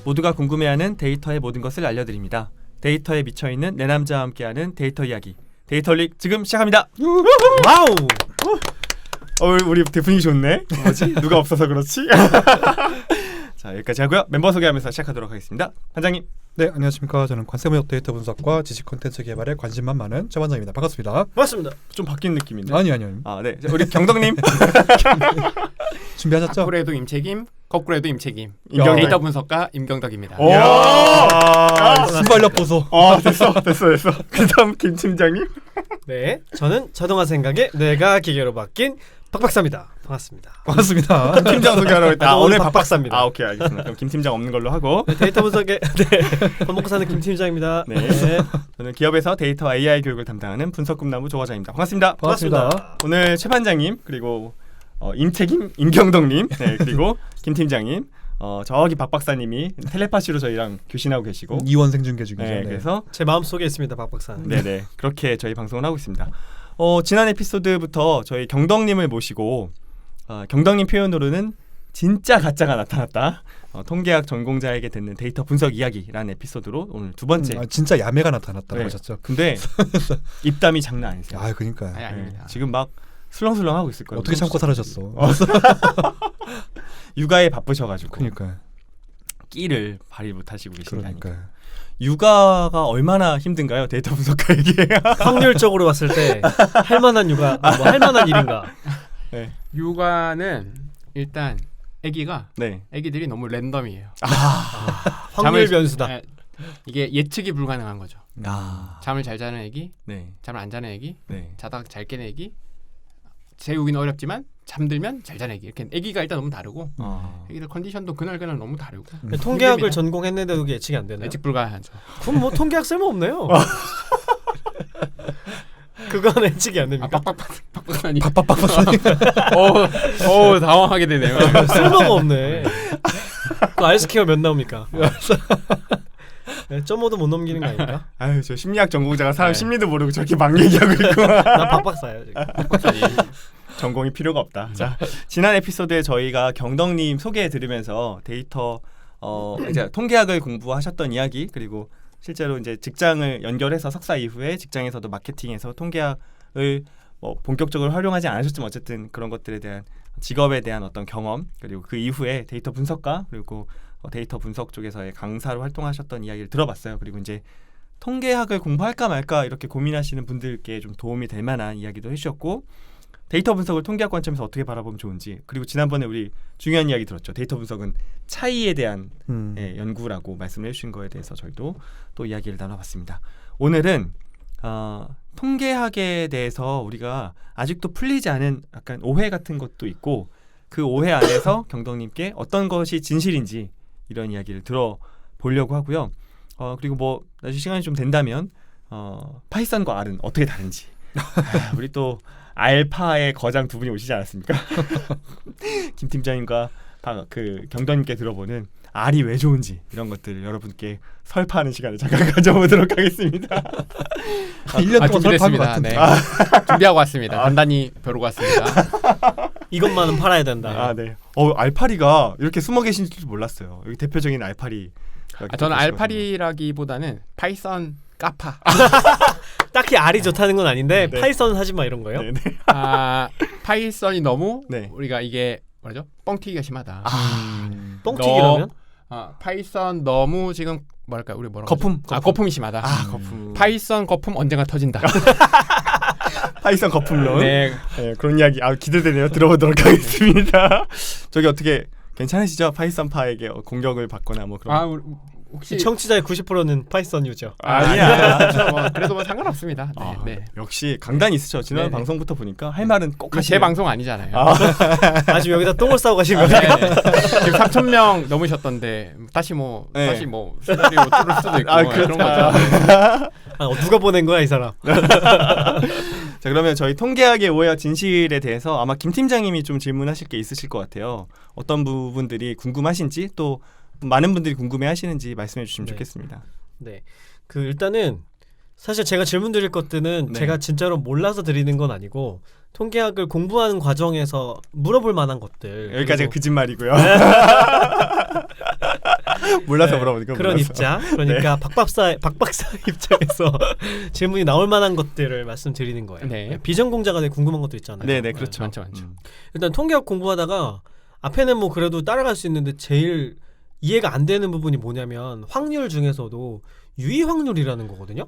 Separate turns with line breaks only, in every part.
모두가 궁금해하는 데이터의 모든 것을 알려드립니다. 데이터에 미쳐있는 내 남자와 함께하는 데이터 이야기. 데이터릭 지금 시작합니다.
와우.
우리 되게 분위기 좋네. 뭐지? 누가 없어서 그렇지? 자, 여기까지 하고요. 멤버 소개하면서 시작하도록 하겠습니다. 반장님.
네, 안녕하십니까. 저는 관세무역 데이터 분석과 지식 콘텐츠 개발에 관심만 많은 최 반장입니다. 반갑습니다.
맞습니다.
좀 바뀐 느낌인데.
아니요.
아, 네. 자, 우리 경덕님.
준비하셨죠?
앞으로 해도 임책임, 거꾸로 해도 임책임.
임경덕.
데이터 분석가 임경덕입니다.
오!
순발력 보소.
됐어. 그다음 김 팀장님.
네, 저는 자동화 생각에 뇌가 기계로 바뀐 박박사입니다. 반갑습니다.
반갑습니다.
김 팀장 소개하라고 했다.
오늘 박박사입니다.
오케이, 알겠습니다. 그럼 김 팀장 없는 걸로 하고.
네, 데이터 분석에 밥 먹고 사는 김 팀장입니다.
네. 저는 기업에서 데이터 AI 교육을 담당하는 분석꿈나무 조과장입니다. 반갑습니다.
반갑습니다.
오늘 최 반장님 그리고 임책임 임경덕님 네, 그리고 김 팀장님 저기 박 박사님이 텔레파시로 저희랑 교신하고 계시고
이원 생중계 중이죠.
네,
네.
그래서
제 마음속에 있습니다, 박박사는.
네네 그렇게 저희 방송을 하고 있습니다. 지난 에피소드부터 저희 경덕님을 모시고 경덕님 표현으로는 진짜 가짜가 나타났다. 통계학 전공자에게 듣는 데이터 분석 이야기라는 에피소드로 오늘 두 번째.
진짜 야매가 나타났다고
네.
하셨죠.
근데 입담이 장난 아니세요.
아, 그러니까.
아니, 아닙니다.
지금 막 술렁술렁 하고 있을 거예요.
어떻게 참고 살아셨어?
육아에 바쁘셔가지고
그러니까.
끼를 발휘 못하시고 계신다니까.
그러니까.
육아가 얼마나 힘든가요? 데이터 분석가에게.
확률적으로 봤을 때 할만한 육아, 할만한 일인가?
네.
육아는 일단 아기들이 너무 랜덤이에요.
확률
잠을-
변수다.
네, 이게 예측이 불가능한 거죠. 잠을 잘 자는 아기,
네.
잠을 안 자는 아기,
네.
자다가 잘 깨는 아기, 재우기는 어렵지만 잠들면 잘 자는 아기. 이렇게 아기가 일단 너무 다르고 아기들 컨디션도 그날 너무 다르고.
통계학을
힘듭니다.
전공했는데도 그게 예측이 안 되나요?
예측 불가하죠.
그럼 뭐 통계학 쓸모 없네요. 그건 예측이 안 됩니까?
박박박박박사님.
박박박박사님.
당황하게 되네요.
쓸모가 없네. 그 알스케어 몇 나옵니까? 네, 0.5도 못 넘기는 거 아닌가?
아유, 저 심리학 전공자가 사람
네.
심리도 모르고 저렇게 막 얘기하고 있구만.
나 박박사예요 지금.
전공이 필요가 없다. 자, 지난 에피소드에 저희가 경덕님 소개 들으면서 데이터 이제 통계학을 공부하셨던 이야기 그리고 실제로 이제 직장을 연결해서 석사 이후에 직장에서도 마케팅에서 통계학을 뭐 본격적으로 활용하지 않으셨지만 어쨌든 그런 것들에 대한 직업에 대한 어떤 경험 그리고 그 이후에 데이터 분석가 그리고 데이터 분석 쪽에서의 강사로 활동하셨던 이야기를 들어봤어요. 그리고 이제 통계학을 공부할까 말까 이렇게 고민하시는 분들께 좀 도움이 될 만한 이야기도 해주셨고 데이터 분석을 통계학 관점에서 어떻게 바라보면 좋은지 그리고 지난번에 우리 중요한 이야기 들었죠. 데이터 분석은 차이에 대한 연구라고 말씀을 해주신 거에 대해서 저희도 또 이야기를 나눠봤습니다. 오늘은 통계학에 대해서 우리가 아직도 풀리지 않은 약간 오해 같은 것도 있고 그 오해 안에서 경덕님께 어떤 것이 진실인지 이런 이야기를 들어보려고 하고요. 그리고 뭐 나중에 시간이 좀 된다면 파이썬과 R은 어떻게 다른지 우리 또 알파의 거장 두 분이 오시지 않았습니까? 김 팀장님과 그 경덕님께 들어보는 R이 왜 좋은지 이런 것들을 여러분께 설파하는 시간을 잠깐 가져보도록 하겠습니다.
1년 동안 설파한 것
준비됐습니다.
같은데.
네. 준비하고 왔습니다. 단단히 벼르고 왔습니다.
이것만은 팔아야 된다.
네. 알파리가 이렇게 숨어 계신 줄 몰랐어요. 여기 대표적인 알파리.
저는 알파리라기보다는 파이썬 까파.
딱히 R이 좋다는 건 아닌데
네.
파이썬 하지 마 이런 거요?
네.
파이썬이 너무
네.
우리가 이게 뭐죠? 뻥튀기가 심하다.
뻥튀기라면?
파이썬 너무 지금 뭐랄까 우리 뭐라고
거품.
하죠? 거품이 심하다.
거품.
파이썬 거품 언젠가 터진다.
파이썬 거품론.
네.
네, 그런 이야기 기대되네요. 들어보도록 하겠습니다. 저기 어떻게 괜찮으시죠? 파이썬파에게 공격을 받거나 뭐 그런.
혹시
청취자의 90%는 파이썬 유저.
아니야.
그래도 뭐 상관없습니다. 네.
역시 강단 있으셔. 지난
네네.
방송부터 보니까 할 말은 꼭
제
하시네요.
방송 아니잖아요.
지금 여기다 똥을 싸고 가신 거예요?
지금 3,000명 넘으셨던데 다시 뭐 시나리오 뚫을 수도 있고 그런 거죠.
누가 보낸 거야 이 사람?
자, 그러면 저희 통계학의 오해와 진실에 대해서 아마 김 팀장님이 좀 질문하실 게 있으실 것 같아요. 어떤 부분들이 궁금하신지 또 많은 분들이 궁금해하시는지 말씀해 주시면
네.
좋겠습니다.
네. 그 일단은 사실 제가 질문 드릴 것들은
네.
제가 진짜로 몰라서 드리는 건 아니고 통계학을 공부하는 과정에서 물어볼 만한 것들.
여기까지가
그리고
거짓말이고요. 몰라서
네,
물어보는 거
그런
몰라서.
입장. 그러니까 박 박사 입장에서 질문이 나올 만한 것들을 말씀드리는 거예요.
네.
비전공자가 되게 궁금한 것도 있잖아요.
네네 그렇죠.
많죠, 많죠.
일단 통계학 공부하다가 앞에는 뭐 그래도 따라갈 수 있는데 제일 이해가 안 되는 부분이 뭐냐면 확률 중에서도 유의 확률이라는 거거든요.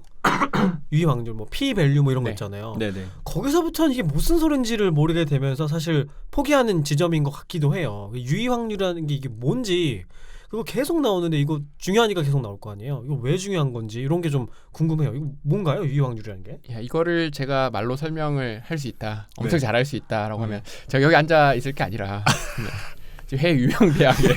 유의 확률 뭐 p 밸류 뭐 이런 거
네.
있잖아요.
네네.
거기서부터는 이게 무슨 소린지를 모르게 되면서 사실 포기하는 지점인 것 같기도 해요. 유의 확률이라는 게 이게 뭔지 그거 계속 나오는데 이거 중요하니까 계속 나올 거 아니에요. 이거 왜 중요한 건지 이런 게 좀 궁금해요. 이거 뭔가요? 유의 확률이라는 게?
야, 이거를 제가 말로 설명을 할 수 있다. 엄청
네.
잘할 수 있다라고 하면 제가 여기 앉아 있을 게 아니라 지금 해외 유명 대학에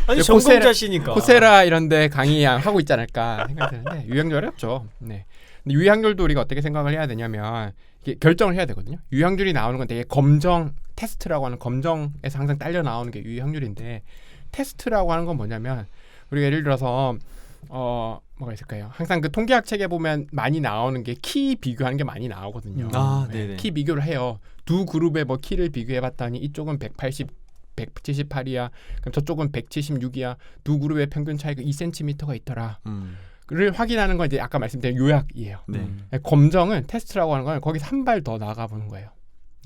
아니
코세라-
전공자시니까.
코세라 이런 데 강의하고 있지 않을까 생각되는데 유형률 어렵죠. 네. 근데 유형률도 우리가 어떻게 생각을 해야 되냐면 이게 결정을 해야 되거든요. 유형률이 나오는 건 되게 검정 테스트라고 하는 검정에서 항상 딸려 나오는 게 유형률인데 테스트라고 하는 건 뭐냐면 우리가 예를 들어서 뭐가 있을까요? 항상 그 통계학 책에 보면 많이 나오는 게 키 비교하는 게 많이 나오거든요.
아, 네네.
키 비교를 해요. 두 그룹의 뭐 키를 비교해 봤더니 이쪽은 178이야. 그럼 저쪽은 176이야. 두 그룹의 평균 차이가 2cm가 있더라. 를 확인하는 건 이제 아까 말씀드린 요약이에요.
네.
검정은 테스트라고 하는 건 거기서 한 발 더 나아가 보는 거예요.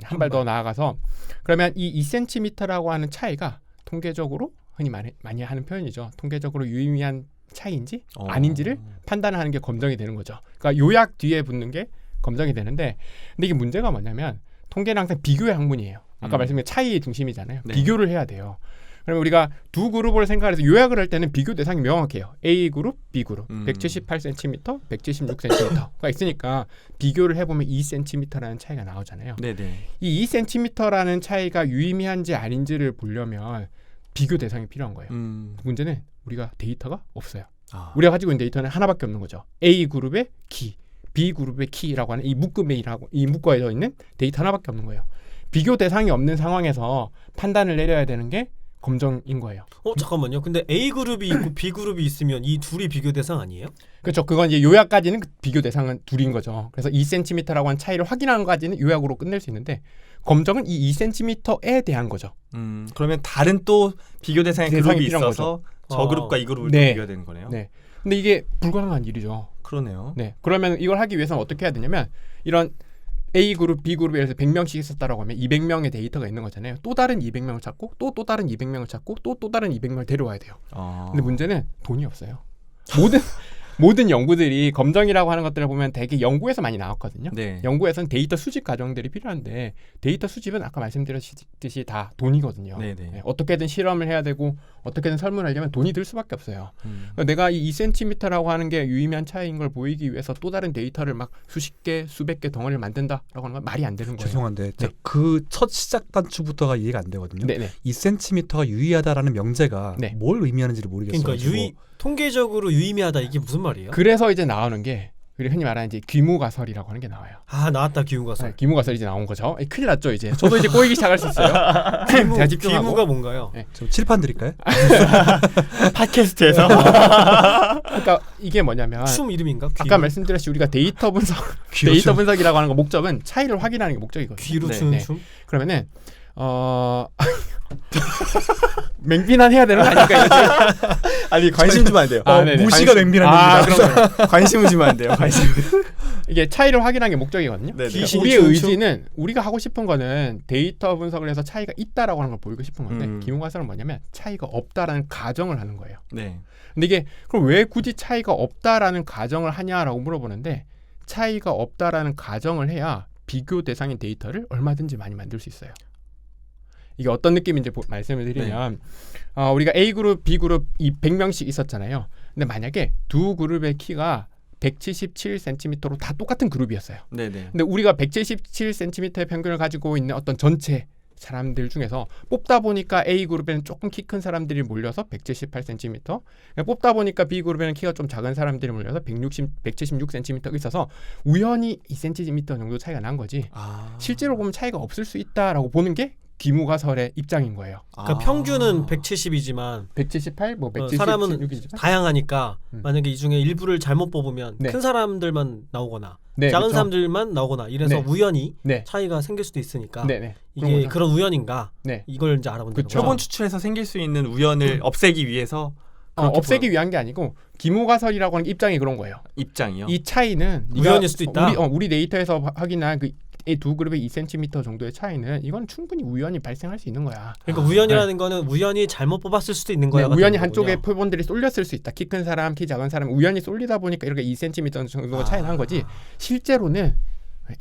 한 발 더 나아가서 그러면 이 2cm라고 하는 차이가 통계적으로 흔히 많이 하는 표현이죠. 통계적으로 유의미한 차이인지 아닌지를 판단하는 게 검정이 되는 거죠. 그러니까 요약 뒤에 붙는 게 검정이 되는데 근데 이게 문제가 뭐냐면 통계는 항상 비교의 학문이에요. 아까 말씀드린 차이의 중심이잖아요.
네.
비교를 해야 돼요. 그러면 우리가 두 그룹을 생각해서 요약을 할 때는 비교 대상이 명확해요. A 그룹, B 그룹. 178cm, 176cm가 있으니까 비교를 해보면 2cm라는 차이가 나오잖아요.
네네.
이 2cm라는 차이가 유의미한지 아닌지를 보려면 비교 대상이 필요한 거예요. 문제는 우리가 데이터가 없어요. 우리가 가지고 있는 데이터는 하나밖에 없는 거죠. A 그룹의 키, B 그룹의 키라고 하는 이 묶어에 있는 데이터 하나밖에 없는 거예요. 비교 대상이 없는 상황에서 판단을 내려야 되는 게 검정인 거예요.
잠깐만요. 근데 A 그룹이 있고 B 그룹이 있으면 이 둘이 비교 대상 아니에요?
그렇죠. 그건 이제 요약까지는 비교 대상은 둘인 거죠. 그래서 2cm라고 하는 차이를 확인하는 것까지는 요약으로 끝낼 수 있는데 검정은 이 2cm에 대한 거죠.
그러면 다른 또 비교 대상의 그룹이
필요한
있어서 저 그룹과 이 그룹을
네.
비교해야 되는 거네요.
네. 근데 이게 불가능한 일이죠.
그러네요.
네. 그러면 이걸 하기 위해서는 어떻게 해야 되냐면 이런 A 그룹, B 그룹에 대해서 100명씩 있었다라고 하면 200명의 데이터가 있는 거잖아요. 또 다른 200명을 찾고 또 다른 200명을 찾고 또 다른 200명을 데려와야 돼요. 근데 문제는 돈이 없어요. 모든 연구들이 검정이라고 하는 것들을 보면 되게 연구에서 많이 나왔거든요.
네.
연구에서는 데이터 수집 과정들이 필요한데 데이터 수집은 아까 말씀드렸듯이 다 돈이거든요.
네네.
네, 어떻게든 실험을 해야 되고 어떻게든 설문하려면 돈이 들 수밖에 없어요. 그러니까 내가 이 2cm라고 하는 게 유의미한 차이인 걸 보이기 위해서 또 다른 데이터를 막 수십 개, 수백 개 덩어리를 만든다라고 하는 건 말이 안 되는 거예요.
죄송한데
네.
그 첫 시작 단추부터가 이해가 안 되거든요.
네네.
2cm가 유의하다라는 명제가
네.
뭘 의미하는지를 모르겠어요.
그러니까 통계적으로 유의미하다 이게 무슨 말이에요?
그래서 이제 나오는 게 우리 흔히 말하는 이제 귀무가설이라고 하는 게 나와요.
나왔다 기무가설.
귀무가설이 이제 나온 거죠. 큰일 났죠 이제. 저도 이제 꼬이기 시작할 수 있어요. 제가 집중하고.
기무가 뭔가요?
네.
좀 칠판 드릴까요?
팟캐스트에서
그러니까 이게 뭐냐면
춤 이름인가?
아까 말씀드렸듯이 우리가 데이터 분석이라고 하는 거 목적은 차이를 확인하는 게 목적이거든요.
귀로
네,
추는
네.
춤?
그러면은 맹비난 해야 되는 거 아닐까 이거
아니 관심 주면 안 돼요.
네네.
무시가 맹비난입니다.
그럼
관심을 주면 안 돼요. 관심.
이게 차이를 확인하는 게 목적이거든요.
네네.
귀신이
우리의
춤?
의지는 우리가 하고 싶은 거는 데이터 분석을 해서 차이가 있다라고 하는 걸 보이고 싶은 건데 기문과설은 뭐냐면 차이가 없다라는 가정을 하는 거예요.
네.
근데 이게 그럼 왜 굳이 차이가 없다라는 가정을 하냐라고 물어보는데 차이가 없다라는 가정을 해야 비교 대상인 데이터를 얼마든지 많이 만들 수 있어요. 이게 어떤 느낌인지 말씀을 드리면 우리가 A 그룹, B 그룹 이 100명씩 있었잖아요. 근데 만약에 두 그룹의 키가 177cm로 다 똑같은 그룹이었어요.
네네.
근데 우리가 177cm의 평균을 가지고 있는 어떤 전체 사람들 중에서 뽑다 보니까 A 그룹에는 조금 키 큰 사람들이 몰려서 178cm, 뽑다 보니까 B 그룹에는 키가 좀 작은 사람들이 몰려서 176cm가 있어서 우연히 2cm 정도 차이가 난 거지. 실제로 보면 차이가 없을 수 있다라고 보는 게 기무가설의 입장인 거예요.
그러니까 평균은 170이지만
178, 뭐 176이지만
사람은 다양하니까 만약에 이 중에 일부를 잘못 뽑으면
네.
큰 사람들만 나오거나
네,
작은
그렇죠.
사람들만 나오거나 이래서
네.
우연히
네.
차이가 생길 수도 있으니까
네.
이게 그런 우연인가
네.
이걸 이제 알아본다는
그쵸.
표본
거죠.
추출에서 생길 수 있는 우연을 없애기 위해서 그렇게
없애기 위한 게 아니고 기무가설이라고 하는 입장이 그런 거예요.
입장이요.
이 차이는
우연일 수도 있다.
우리 데이터에서 확인한 그 두 그룹의 2cm 정도의 차이는 이건 충분히 우연히 발생할 수 있는 거야.
그러니까 우연이라는 거는 우연히 잘못 뽑았을 수도 있는 거야.
우연히 한쪽에 표본들이 쏠렸을 수 있다. 키 큰 사람, 키 작은 사람 우연히 쏠리다 보니까 이렇게 2cm 정도가 차이 난 거지. 실제로는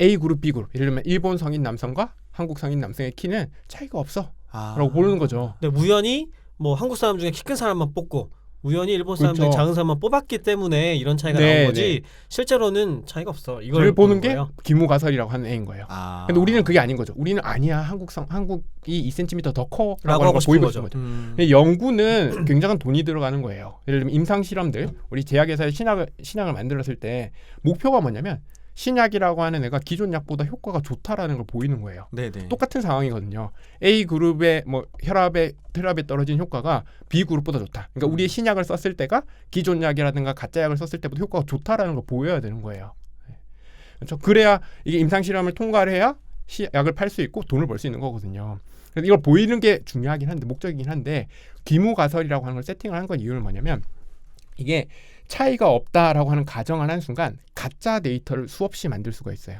A 그룹, B 그룹, 예를 들면 일본 성인 남성과 한국 성인 남성의 키는 차이가 없어라고 보는 거죠.
근데 우연히 뭐 한국 사람 중에 키 큰 사람만 뽑고 우연히 일본 사람들이
그렇죠.
작은 사람만 뽑았기 때문에 이런 차이가
네,
나온 거지
네.
실제로는 차이가 없어. 이걸
그걸 보는 게
거예요.
기무가설이라고 하는 애인 거예요. 근데 우리는 그게 아닌 거죠. 우리는 아니야 한국이 2cm 더 커라고
라고
하는
하고
걸
싶은
보이고
거죠.
싶은 거죠. 근데 연구는 굉장한 돈이 들어가는 거예요. 예를 들면 임상 실험들, 우리 제약회사의 신약을 만들었을 때 목표가 뭐냐면 신약이라고 하는 애가 기존 약보다 효과가 좋다라는 걸 보이는 거예요.
네네.
똑같은 상황이거든요. A 그룹의 뭐 혈압에 떨어진 효과가 B 그룹보다 좋다. 그러니까 우리의 신약을 썼을 때가 기존 약이라든가 가짜 약을 썼을 때보다 효과가 좋다라는 걸 보여야 되는 거예요. 그렇죠. 그래야 이게 임상 실험을 통과를 해야 약을 팔 수 있고 돈을 벌 수 있는 거거든요. 그래서 이걸 보이는 게 중요하긴 한데 목적이긴 한데 기무가설이라고 하는 걸 세팅을 한 건 이유는 뭐냐면 이게 차이가 없다라고 하는 가정을 한 순간 가짜 데이터를 수없이 만들 수가 있어요.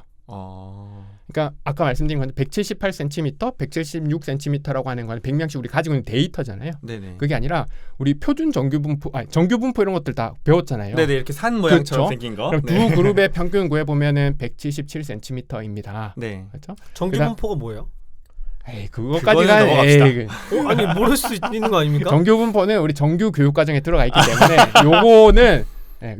그러니까 아까 말씀드린 건 178cm, 176cm라고 하는 건 100명씩 우리 가지고 있는 데이터잖아요.
네네.
그게 아니라 우리 표준 정규분포, 정규분포 이런 것들 다 배웠잖아요.
네네 이렇게 산 모양처럼
그렇죠?
생긴 거.
그럼
네.
두 그룹의 평균 구해 보면은 177cm입니다.
네.
그렇죠?
정규분포가 뭐예요?
에이
그거는
그거까지가
넘어갑시다.
아니 모를 수 있는 거 아닙니까?
정규분포는 우리 정규 교육 과정에 들어가 있기 때문에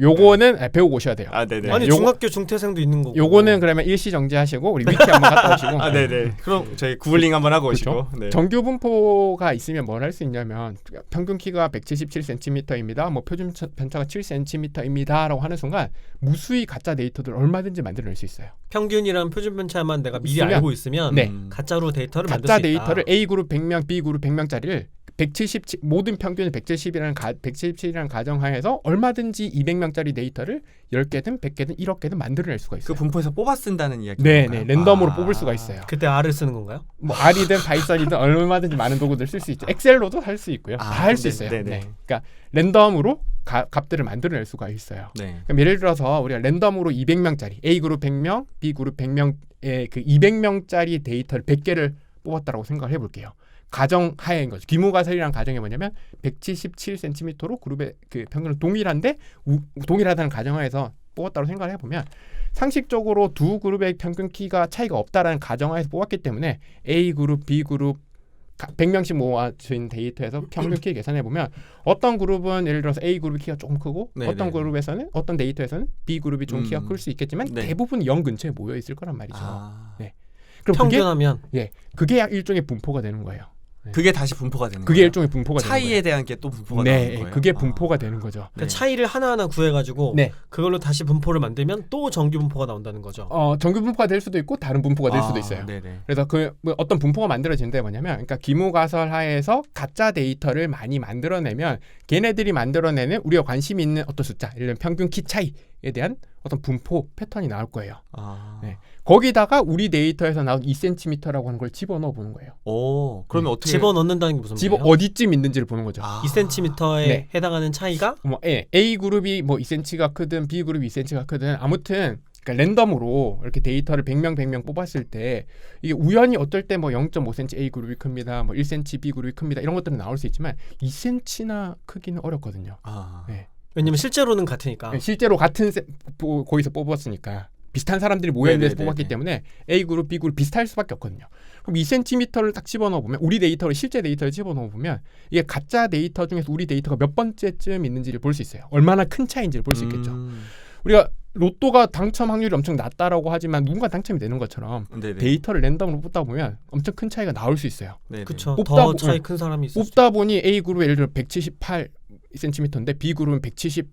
요거는 배우고 오셔야 돼요.
아 네네.
아니
요거-
중학교 중퇴생도 있는 거고.
요거는 그러면 일시 정지하시고 우리 위키 한번 갔다 오시고.
아 네네. 그럼 저희 구글링 한번 하고
그렇죠.
오시고. 네.
정규분포가 있으면 뭘 할 수 있냐면 평균 키가 177cm입니다. 뭐 표준 편차가 7cm입니다라고 하는 순간 무수히 가짜 데이터들 얼마든지 만들어낼 수 있어요.
평균이랑 표준 편차만 내가 미리
있으면-
알고 있으면
네.
가짜로 데이터를 만들
가짜
수 있다.
데이터를 A 그룹 100명, B 그룹 100명짜리를 177 모든 평균이 177이라는 가정하에서 얼마든지 200명짜리 데이터를 10개든 100개든 1억 개든 만들어낼 수가
그
있어요.
분포에서 뽑아 쓴다는 이야기.
네, 랜덤으로 뽑을 수가 있어요.
그때 R을 쓰는 건가요?
뭐 R이든 파이썬이든 얼마든지 많은 도구들 쓸 수 있죠. 엑셀로도 할 수 있고요.
아,
다 할 수
네,
있어요.
네,
네.
네.
그러니까 랜덤으로 값들을 만들어낼 수가 있어요.
네.
그럼 예를 들어서 우리가 랜덤으로 200명짜리 A 그룹 100명, B 그룹 100명의 그 200명짜리 데이터를 100개를 뽑았다라고 생각을 해볼게요. 가정 하에인 거죠. 기무가설이라는 가정이 뭐냐면 177cm로 그룹의 그 평균은 동일한데 동일하다는 가정하에서 뽑았다고 생각을 해보면 상식적으로 두 그룹의 평균 키가 차이가 없다라는 가정하에서 뽑았기 때문에 A 그룹, B 그룹 100명씩 모아진 데이터에서 평균 키 계산해 보면 어떤 그룹은 예를 들어서 A 그룹의 키가 조금 크고
네네.
어떤 그룹에서는 어떤 데이터에서는 B 그룹이 좀 키가 클 수 있겠지만
네.
대부분 0 근처에 모여 있을 거란 말이죠.
아,
그럼
평균하면
그게 일종의 분포가 되는 거예요.
그게 다시 분포가 되는
그게
거예요.
일종의 분포가 되는
차이에
거예요.
대한 게 또 분포가 되는
네,
거예요.
그게
아.
분포가 되는 거죠.
그 차이를 하나하나 구해가지고
네.
그걸로 다시 분포를 만들면 또 정규 분포가 나온다는 거죠.
정규 분포가 될 수도 있고 다른 분포가 될 수도 있어요.
네네.
그래서 뭐 어떤 분포가 만들어진데 뭐냐면, 그러니까 기무가설 하에서 가짜 데이터를 많이 만들어내면 걔네들이 만들어내는 우리가 관심 있는 어떤 숫자, 예를 들면 평균 키 차이에 대한 어떤 분포 패턴이 나올 거예요.
아.
네. 거기다가 우리 데이터에서 나온 2cm라고 하는 걸 집어넣어 보는 거예요.
오, 그러면 어떻게
집어넣는다는 게 무슨 말이에요?
어디쯤 있는지를 보는 거죠.
2cm에
네.
해당하는 차이가
A 그룹이 뭐 2cm가 크든 B 그룹이 2cm가 크든 아무튼 그러니까 랜덤으로 이렇게 데이터를 100명 뽑았을 때 이게 우연히 어떨 때 뭐 0.5cm A 그룹이 큽니다. 뭐 1cm B 그룹이 큽니다. 이런 것들은 나올 수 있지만 2cm나 크기는 어렵거든요.
아.
네.
왜냐면 실제로는 같으니까.
실제로 같은 거기서 뽑았으니까 비슷한 사람들이 모여 있는 데서
네네네네.
뽑았기 때문에 A 그룹, B 그룹 비슷할 수밖에 없거든요. 그럼 2cm를 딱 집어넣어 보면 우리 데이터를 실제 데이터를 집어넣어 보면 이게 가짜 데이터 중에서 우리 데이터가 몇 번째쯤 있는지를 볼 수 있어요. 얼마나 큰 차이인지를 볼 수 있겠죠. 우리가 로또가 당첨 확률이 엄청 낮다라고 하지만 누군가 당첨이 되는 것처럼
네네.
데이터를 랜덤으로 뽑다 보면 엄청 큰 차이가 나올 수 있어요.
네네.
그쵸.
뽑다
더
보-
차이 큰 사람이 있어.
뽑다 보니 A 그룹 예를 들어 178cm인데 B 그룹은 170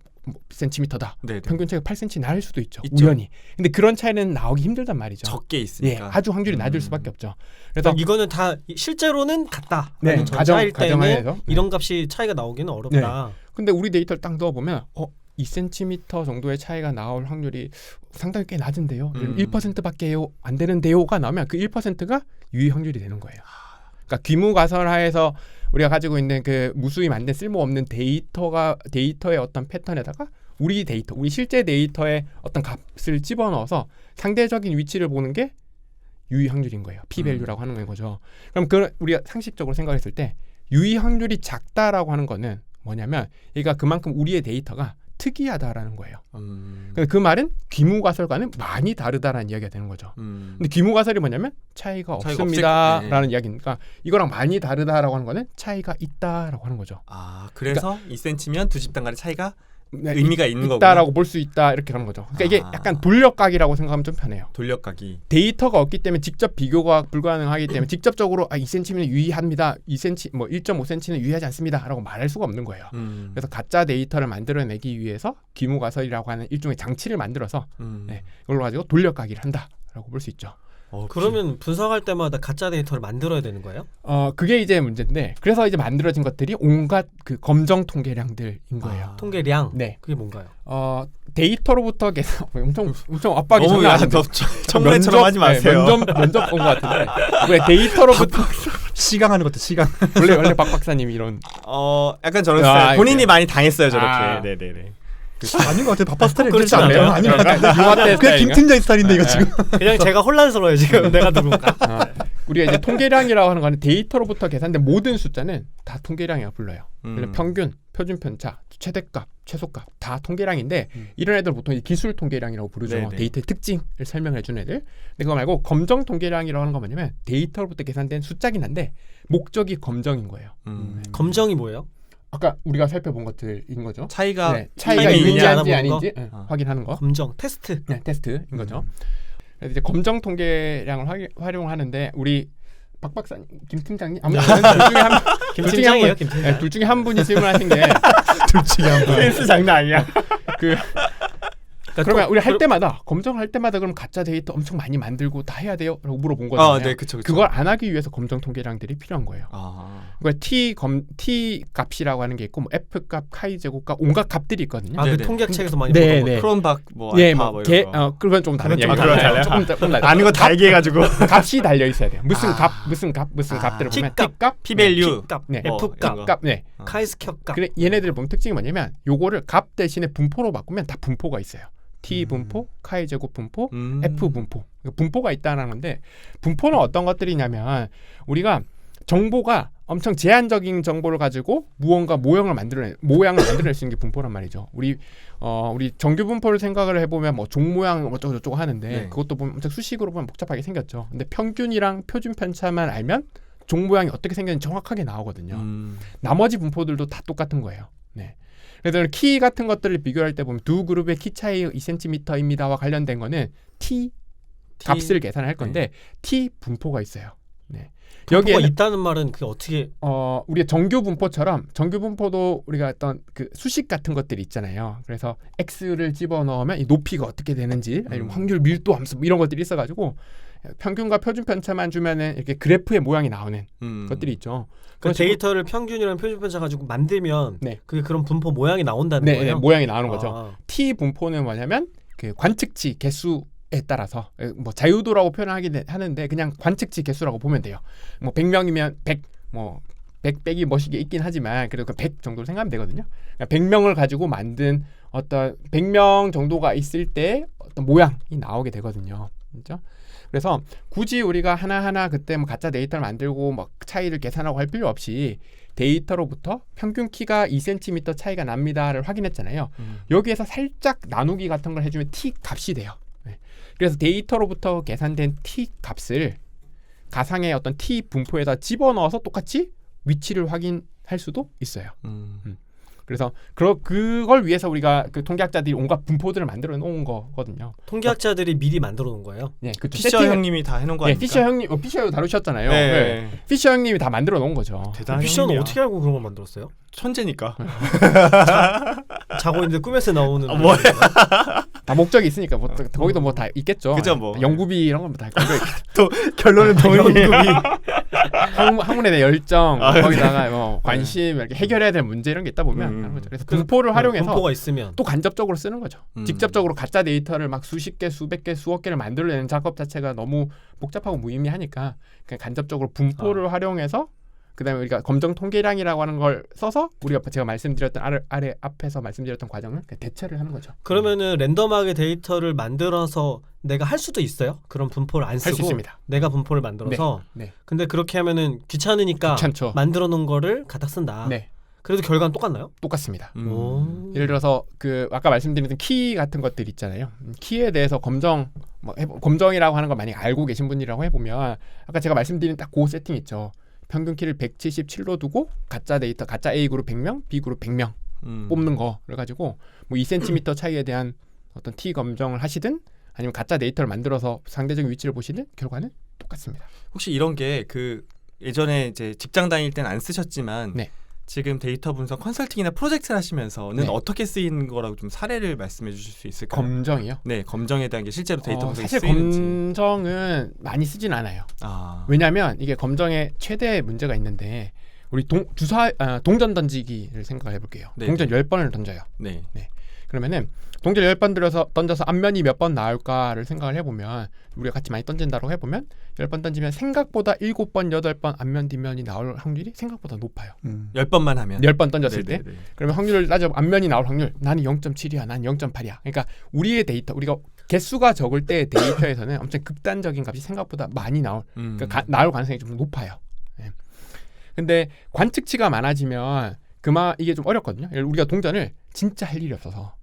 8cm다.
네.
평균 차이가 8cm 날 수도 있죠.
있죠.
우연히. 근데 그런 차이는 나오기 힘들단 말이죠.
적게
예,
있으니까.
아주 확률이 낮을 수밖에 없죠. 그래서
이거는 다 실제로는 같다.
네,
전자일 때는
가정하에서.
이런 값이 차이가 나오기는 어렵다.
근데 우리 데이터를 딱 넣어보면 2cm 정도의 차이가 나올 확률이 상당히 꽤 낮은데요. 1%밖에 안 되는데요가 나오면 그 1%가 유의 확률이 되는 거예요. 그러니까 귀무가설하에서 우리가 가지고 있는 그 무수히 만든 쓸모없는 데이터의 어떤 패턴에다가 우리 실제 데이터의 어떤 값을 집어넣어서 상대적인 위치를 보는 게 유의 확률인 거예요. p-value라고 하는 거죠. 그럼 우리가 상식적으로 생각했을 때 유의 확률이 작다라고 하는 거는 뭐냐면 얘가 그만큼 우리의 데이터가 특이하다라는 거예요. 그 말은 귀무가설과는 많이 다르다라는 이야기가 되는 거죠. 근데 귀무가설이 뭐냐면 차이가 없습니다라는 이야기니까 이거랑 많이 다르다라고 하는 거는 차이가 있다라고 하는 거죠.
아, 그래서 2cm면 두 집단간의 차이가
네,
의미가 있는 거구나.
있다라고 볼 수 있다 이렇게 하는 거죠. 그러니까 이게 약간 돌려가기라고 생각하면 좀 편해요.
돌려가기.
데이터가 없기 때문에 직접 비교가 불가능하기 때문에 직접적으로 2cm는 유의합니다. 2cm 뭐 1.5cm는 유의하지 않습니다라고 말할 수가 없는 거예요. 그래서 가짜 데이터를 만들어내기 위해서 귀무가설이라고 하는 일종의 장치를 만들어서 이걸로 가지고 돌려가기를 한다라고 볼 수 있죠.
그러면 분석할 때마다 가짜 데이터를 만들어야 되는 거예요?
그게 이제 문제인데 그래서 이제 만들어진 것들이 온갖 그 검정 통계량들인 거예요.
통계량?
네.
그게 뭔가요?
데이터로부터 계속 엄청 압박이
너무
장난 아닌데.
청문회처럼 하지 마세요.
면접 본 것 같은데 왜 데이터로부터
시강하는 것도 시강.
원래 박 박사님이 이런
약간 저런 스타일. 본인이
이제.
많이 당했어요 저렇게. 네네네.
아닌 것 같아요. 바빠 스타일이
그렇지
그렇지 않아요?
않아요?
아니요.
융합대
그냥 김 팀장 스타일인데 이거 지금.
그냥 제가 혼란스러워요 지금. 내가 누군가.
우리가 이제 통계량이라고 하는 거는 데이터로부터 계산된 모든 숫자는 다 통계량이라고 불러요. 그래서 평균, 표준 편차, 최대값, 최소값 다 통계량인데 이런 애들 보통 기술 통계량이라고 부르죠.
네네.
데이터의 특징을 설명해 주는 애들. 근데 그거 말고 검정 통계량이라고 하는 건 뭐냐면 데이터로부터 계산된 숫자긴 한데 목적이 검정인 거예요.
검정이 뭐예요?
아까 우리가 살펴본 것들인 거죠.
차이가
네, 차이가
차이가 있느냐
있는지
알아보는
아닌지 확인하는 거.
검정 테스트.
네, 테스트인 거죠. 그래서 이제 검정 통계량을 활용하는데 우리 박 박사님, 김 팀장님 아무튼
김 팀장이에요, 김 팀장.
둘 중에 한 분이 질문하신 게
둘 중에 한 분.
센스 장난 아니야.
그러면 우리 할 때마다 검정할 때마다 그럼 가짜 데이터 엄청 많이 만들고 다 해야 돼요? 라고 물어본 거잖아요.
네, 그쵸.
그걸 안 하기 위해서 검정 통계량들이 필요한 거예요. 그러니까 T 값이라고 하는 게 있고 뭐 F 값, K 제곱값 온갖 값들이 있거든요.
그
네네.
통계책에서 많이
네,
보던
네.
거.
크롬박 뭐
예,
알파
뭐
이런 거.
그건 좀 다른 얘기죠.
그건 달라요?
조금 달라요.
아는 거 다 얘기해가지고.
값이 달려 있어야 돼요. 무슨 값들을 보면
T값,
P-value,
P값,
네.
F값,
값, 네.
카이스켑값.
그래 얘네들 보면 특징이 뭐냐면 요거를 값 대신에 분포로 바꾸면 다 분포가 있어요. T 분포, K 제곱 분포, F 분포. 분포가 있다는 건데 분포는 어떤 것들이냐면 우리가 정보가 엄청 제한적인 정보를 가지고 무언가 모양을 만들어낼 수 있는 게 분포란 말이죠. 우리 정규 분포를 생각을 해보면 뭐 종 모양 뭐 어쩌고 하는데
네.
그것도 보면 엄청 수식으로 보면 복잡하게 생겼죠. 근데 평균이랑 표준 편차만 알면 종 모양이 어떻게 생겼는지 정확하게 나오거든요. 나머지 분포들도 다 똑같은 거예요. 네. 그래서 키 같은 것들을 비교할 때 보면 두 그룹의 키 차이 2cm입니다와 관련된 거는 T 값을 계산할 건데 T 분포가 있어요. 네.
여기에 있다는 말은 그게 어떻게?
우리가 정규 분포도 우리가 어떤 그 수식 같은 것들이 있잖아요. 그래서 x를 집어넣으면 이 높이가 어떻게 되는지, 아니면 확률 밀도 함수 뭐 이런 것들이 있어가지고 평균과 표준 편차만 주면은 이렇게 그래프의 모양이 나오는 것들이 있죠.
그 데이터를 평균이랑 표준 편차 가지고 만들면
네.
그게 그런 분포 모양이 나온다는
네,
거예요.
네, 모양이 나오는 거죠. T 분포는 뭐냐면 그 관측치 개수에 따라서 뭐 자유도라고 하는데 그냥 관측치 개수라고 보면 돼요. 뭐 100명이면 100 뭐 100 빼기 뭐시기 있긴 하지만 그래도 그 100 정도로 생각하면 되거든요. 그러니까 100명을 가지고 만든 어떤 100명 정도가 있을 때 어떤 모양이 나오게 되거든요. 그렇죠? 그래서 굳이 우리가 하나하나 그때 뭐 가짜 데이터를 만들고 막 차이를 계산하고 할 필요 없이 데이터로부터 평균 키가 2cm 차이가 납니다를 확인했잖아요. 여기에서 살짝 나누기 같은 걸 해주면 T 값이 돼요. 네. 그래서 데이터로부터 계산된 T 값을 가상의 어떤 T 분포에다 집어넣어서 똑같이 위치를 확인할 수도 있어요. 그래서 그걸 위해서 우리가 그 통계학자들이 온갖 분포들을 만들어 놓은 거거든요.
통계학자들이 미리 만들어 놓은 거예요.
네, 그렇죠.
피셔 형님이 다 해놓은 거
네,
아닙니까?
피셔 형님, 피셔 다루셨잖아요.
네.
네. 피셔 형님이 다 만들어 놓은 거죠.
대단한
피셔는
형님이야.
어떻게 알고 그런 걸 만들었어요?
천재니까.
자고 있는데 꿈에서 나오는
뭐야?
다 목적이 있으니까 뭐 거기도 뭐 다 있겠죠.
그죠, 뭐.
연구비 이런 건다
또 결론은 동일이.
학문에 대한 열정,
아,
거기다가 뭐 관심 이렇게 해결해야 될 문제 이런 게 있다 보면 하는 거죠. 그래서 분포를 활용해서
분포가 있으면
또 간접적으로 쓰는 거죠. 직접적으로 가짜 데이터를 막 수십 개, 수백 개, 수억 개를 만들어내는 작업 자체가 너무 복잡하고 무의미하니까 그냥 간접적으로 분포를 활용해서 그다음에 우리가 검정 통계량이라고 하는 걸 써서 우리가 제가 말씀드렸던 아래 앞에서 말씀드렸던 과정을 대체를 하는 거죠.
그러면은 랜덤하게 데이터를 만들어서 내가 할 수도 있어요. 그런 분포를 안
할 수
쓰고
있습니다.
내가 분포를 만들어서.
네.
근데 그렇게 하면은 귀찮으니까
귀찮죠.
만들어 놓은 거를 갖다 쓴다.
네,
그래도 결과는 똑같나요?
똑같습니다.
오.
예를 들어서 그 아까 말씀드린 키 같은 것들 있잖아요. 키에 대해서 검정이라고 하는 걸 만약 알고 계신 분이라고 해보면 아까 제가 말씀드린 딱 그 세팅 있죠. 평균 키를 177로 두고 가짜 데이터, 가짜 A 그룹 100명, B 그룹 100명 뽑는 거 그래가지고 뭐 2cm 차이에 대한 어떤 T 검정을 하시든 아니면 가짜 데이터를 만들어서 상대적인 위치를 보시든 결과는 똑같습니다.
혹시 이런 게 그 예전에 이제 직장 다닐 땐 안 쓰셨지만
네.
지금 데이터 분석 컨설팅이나 프로젝트를 하시면서는
네.
어떻게 쓰이는 거라고 좀 사례를 말씀해 주실 수 있을까요?
검정이요?
네, 검정에 대한 게 실제로 데이터 분석이
사실
쓰이는지.
검정은 많이 쓰진 않아요.
아.
왜냐하면 이게 검정의 최대 문제가 있는데 우리 동전 던지기를 생각해 볼게요.
네.
동전 10번을 던져요.
네.
그러면은 동전 10번 던져서 앞면이 몇 번 나올까를 생각을 해보면 우리가 같이 많이 던진다고 해보면 10번 던지면 생각보다 7번, 8번 앞면 뒷면이 나올 확률이 생각보다 높아요.
10번만 하면
10번 던졌을 때.
네네네.
그러면 확률을 따져 앞면이 나올 확률 나는 0.7이야. 난 0.8이야. 그러니까 우리의 데이터 우리가 개수가 적을 때 데이터에서는 엄청 극단적인 값이 생각보다 많이 나올 그러니까 나올 가능성이 좀 높아요. 예. 근데 관측치가 많아지면 이게 좀 어렵거든요. 우리가 동전을 진짜 할 일이 없어서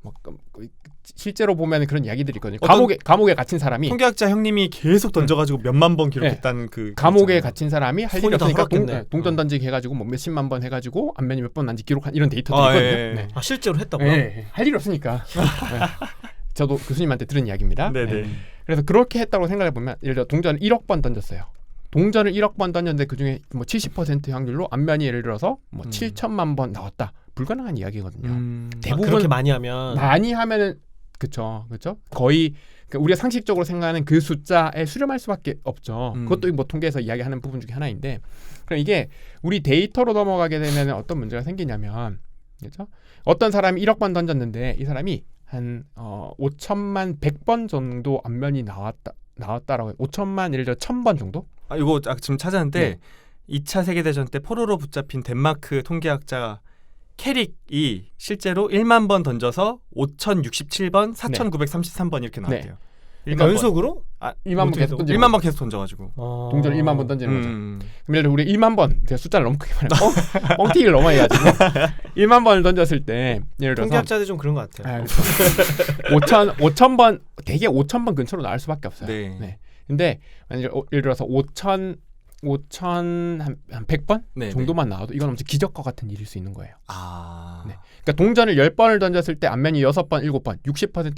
실제로 보면 그런 이야기들이 있거든요. 감옥에 갇힌 사람이
통계학자 형님이 계속 던져가지고 몇만 번 기록했다는 그
감옥에
있잖아요.
네.
갇힌 사람이 할 일이
손이 다
없으니까
허락했네.
동전 던지기 해가지고 뭐 몇십만 번 해가지고 앞면이 몇 번 난지 기록한 이런 데이터들이
아,
있거든요.
예, 예.
네.
아 실제로 했다고요?
예, 할 일이 없으니까. 네. 저도 교수님한테 들은 이야기입니다.
네네.
네. 그래서 그렇게 했다고 생각해 보면 예를 들어 동전을 1억 번 던졌어요. 동전을 1억 번 던졌는데 그 중에 뭐 70% 확률로 앞면이 예를 들어서 뭐 7천만 번 나왔다. 불가능한 이야기거든요. 대부분
그렇게 많이 하면
많이 하면은 그쵸 거의 그러니까 우리가 상식적으로 생각하는 그 숫자에 수렴할 수밖에 없죠. 그것도 뭐 통계에서 이야기하는 부분 중에 하나인데 그럼 이게 우리 데이터로 넘어가게 되면 어떤 문제가 생기냐면 그렇죠? 어떤 사람이 1억 번 던졌는데 이 사람이 한 5천만 100번 정도 앞면이 나왔다라고 5천만 예를 들어 1000번 정도?
이거 지금 찾았는데
네.
2차 세계대전 때 포로로 붙잡힌 덴마크 통계학자 캐릭이 실제로 1만 번 던져서 5,067번, 4,933번 이렇게 나왔대요.
그러니까 연속으로?
1만 번 계속 던지는
1만 번 계속 던져가지고.
동전을 1만 번 던지는 거죠.
음.
그럼 예를 들어 우리 1만 번 제가 숫자를 너무 크게 말해요. 뻥튀기를 너무 해가지고 1만 번을 던졌을 때 예를 들어서
통계학자들 좀 그런 것 같아요.
5천 번 되게 5천 번 근처로 나올 수밖에 없어요.
네.
근데 만약 예를 들어서 5천 한 100번
네,
정도만 나와도 이건 엄청 기적과 같은 일일 수 있는 거예요.
아.
네. 그러니까 동전을 10번을 던졌을 때 앞면이 6번, 7번, 60%,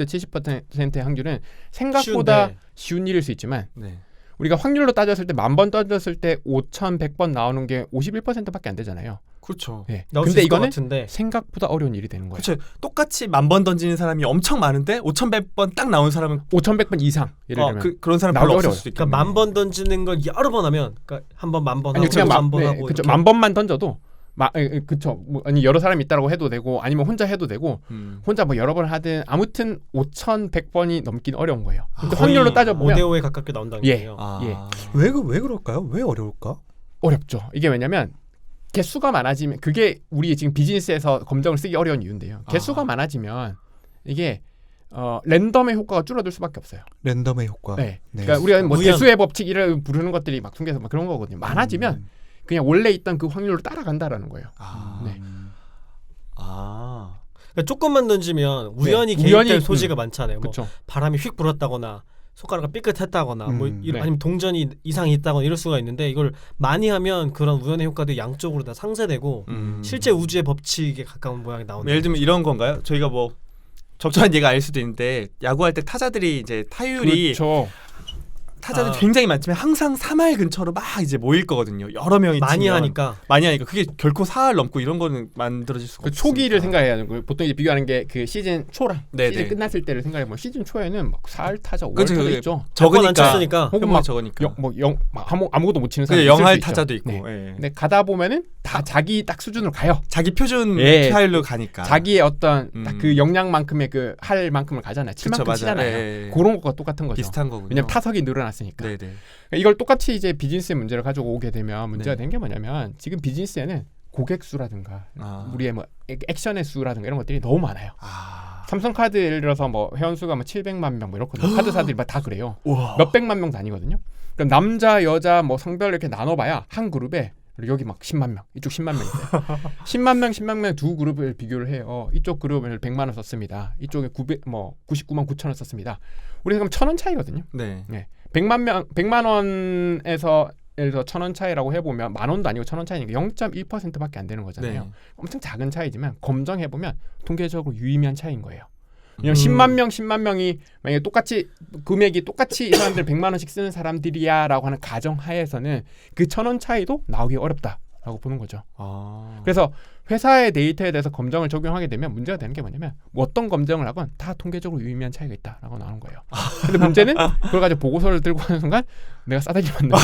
70%의 확률은 생각보다
쉬운데.
쉬운 일일 수 있지만
네.
우리가 확률로 따졌을 때 1000번 던졌을 때 5,100번 나오는 게 51%밖에 안 되잖아요.
그렇죠.
네.
나올 수
근데
있을 것
이거는
같은데
생각보다 어려운 일이 되는 거예요.
그렇죠. 똑같이 10,000번 던지는 사람이 엄청 많은데 5,100번 딱 나온 사람은
5,100번 이상 예를 들면
그런 사람
나오기
별로 없을
어려워요.
수도 있겠네요.
그러니까 1000번 던지는 걸 여러 번 하면 그러니까 한 번 10,000번 하고
아니 그냥
10,000번 하고
그쵸,
이렇게.
10,000번만 던져도 그쵸. 뭐, 아니 여러 사람이 있다고 해도 되고 아니면 혼자 해도 되고 혼자 뭐 여러 번 하든 아무튼 5,100번이 넘긴 어려운 거예요. 근데
거의
확률로 따져보면
5대5에 가깝게 나온다는
예.
거예요.
예.
왜 그럴까요? 왜 어려울까?
어렵죠. 이게 왜냐면 개수가 많아지면 그게 우리 지금 비즈니스에서 검정을 쓰기 어려운 이유인데요. 개수가 많아지면 이게 랜덤의 효과가 줄어들 수밖에 없어요.
랜덤의 효과.
네.
네.
그러니까 우리가 뭐
우연.
개수의 법칙이를 부르는 것들이 막 통계에서 막 그런 거거든요. 많아지면 그냥 원래 있던 그 확률로 따라간다라는 거예요. 네.
그러니까 조금만 던지면 우연히
네.
개입될
우연히,
소지가 많잖아요. 뭐
그렇죠.
바람이 휙 불었다거나 손가락을 삐끗했다거나 뭐
네.
아니면 동전이 이상이 있다거나 이럴 수가 있는데 이걸 많이 하면 그런 우연의 효과들이 양쪽으로 다 상쇄되고 실제 우주의 법칙에 가까운 모양이 나오는
예를 들면 이런 건가요? 저희가 뭐 적절한 예가 아닐 수도 있는데 야구할 때 타자들이 이제 타율이
그렇죠.
타자들이 굉장히 많지만 항상 3할 근처로 막 이제 모일 거거든요. 여러 명이
많이
치면.
하니까.
많이 하니까 그게 결코 4할 넘고 이런 거는 만들어질 수가
그
없으니까.
초기를 생각해야 하는 거예요. 보통 이제 비교하는 게 그 시즌 초랑
네네.
시즌 끝났을 때를 생각해보면 시즌 초에는 막 4할 타자 5할
그치,
타자
그게
있죠.
적어는
적으니까
쳤으니까.
혹은
혹은
막
적으니까.
아무것도 못 치는 사람
근데
있을 수
영할
있죠.
타자도 있고.
네.
예.
근데 가다 보면은 다 자기 딱 수준으로 가요.
자기 표준
예.
스타일로 가니까.
자기의 어떤 딱
음.
그 역량만큼의 그 할 만큼을 가잖아요. 칠
그쵸,
만큼
맞아요.
치잖아요.
예, 예.
그런 것과 똑같은 거죠.
비슷한 거군요.
왜냐면 타석이 늘어났으니까.
네네.
이걸 똑같이 이제 비즈니스의 문제를 가지고 오게 되면 문제가
네.
된 게 뭐냐면 지금 비즈니스에는 고객 수라든가
아.
우리의 뭐 액션의 수라든가 이런 것들이 너무 많아요.
아.
삼성카드 예를 들어서 뭐 회원수가 뭐 700만 명 뭐 이렇거든요. 카드사들이 막 다 그래요.
우와.
몇백만 명 다니거든요. 그럼 남자, 여자 뭐 성별 이렇게 나눠봐야 한 그룹에 여기 막 10만 명, 이쪽 10만 명 있어요. 10만 명 두 그룹을 비교를 해요. 이쪽 그룹을 100만 원 썼습니다. 이쪽에 99만 9천 원 썼습니다. 우리 그럼 1,000원 차이거든요.
네.
100만 원에서 예를 들어 1,000원 차이라고 해보면 만 원도 아니고 1,000원 차이니까 0.1%밖에 안 되는 거잖아요.
네.
엄청 작은 차이지만 검정해 보면 통계적으로 유의미한 차이인 거예요. 왜냐면
음.
10만 명이 만약에 똑같이 금액이 똑같이 이 사람들 100만 원씩 쓰는 사람들이야라고 하는 가정 하에서는 그 1,000원 차이도 나오기 어렵다라고 보는 거죠.
아.
그래서 회사의 데이터에 대해서 검정을 적용하게 되면 문제가 되는 게 뭐냐면 뭐 어떤 검정을 하건 다 통계적으로 유의미한 차이가 있다라고 나오는 거예요. 근데 문제는 그걸 가지고 보고서를 들고 하는 순간 내가 싸대기 맞는 거야.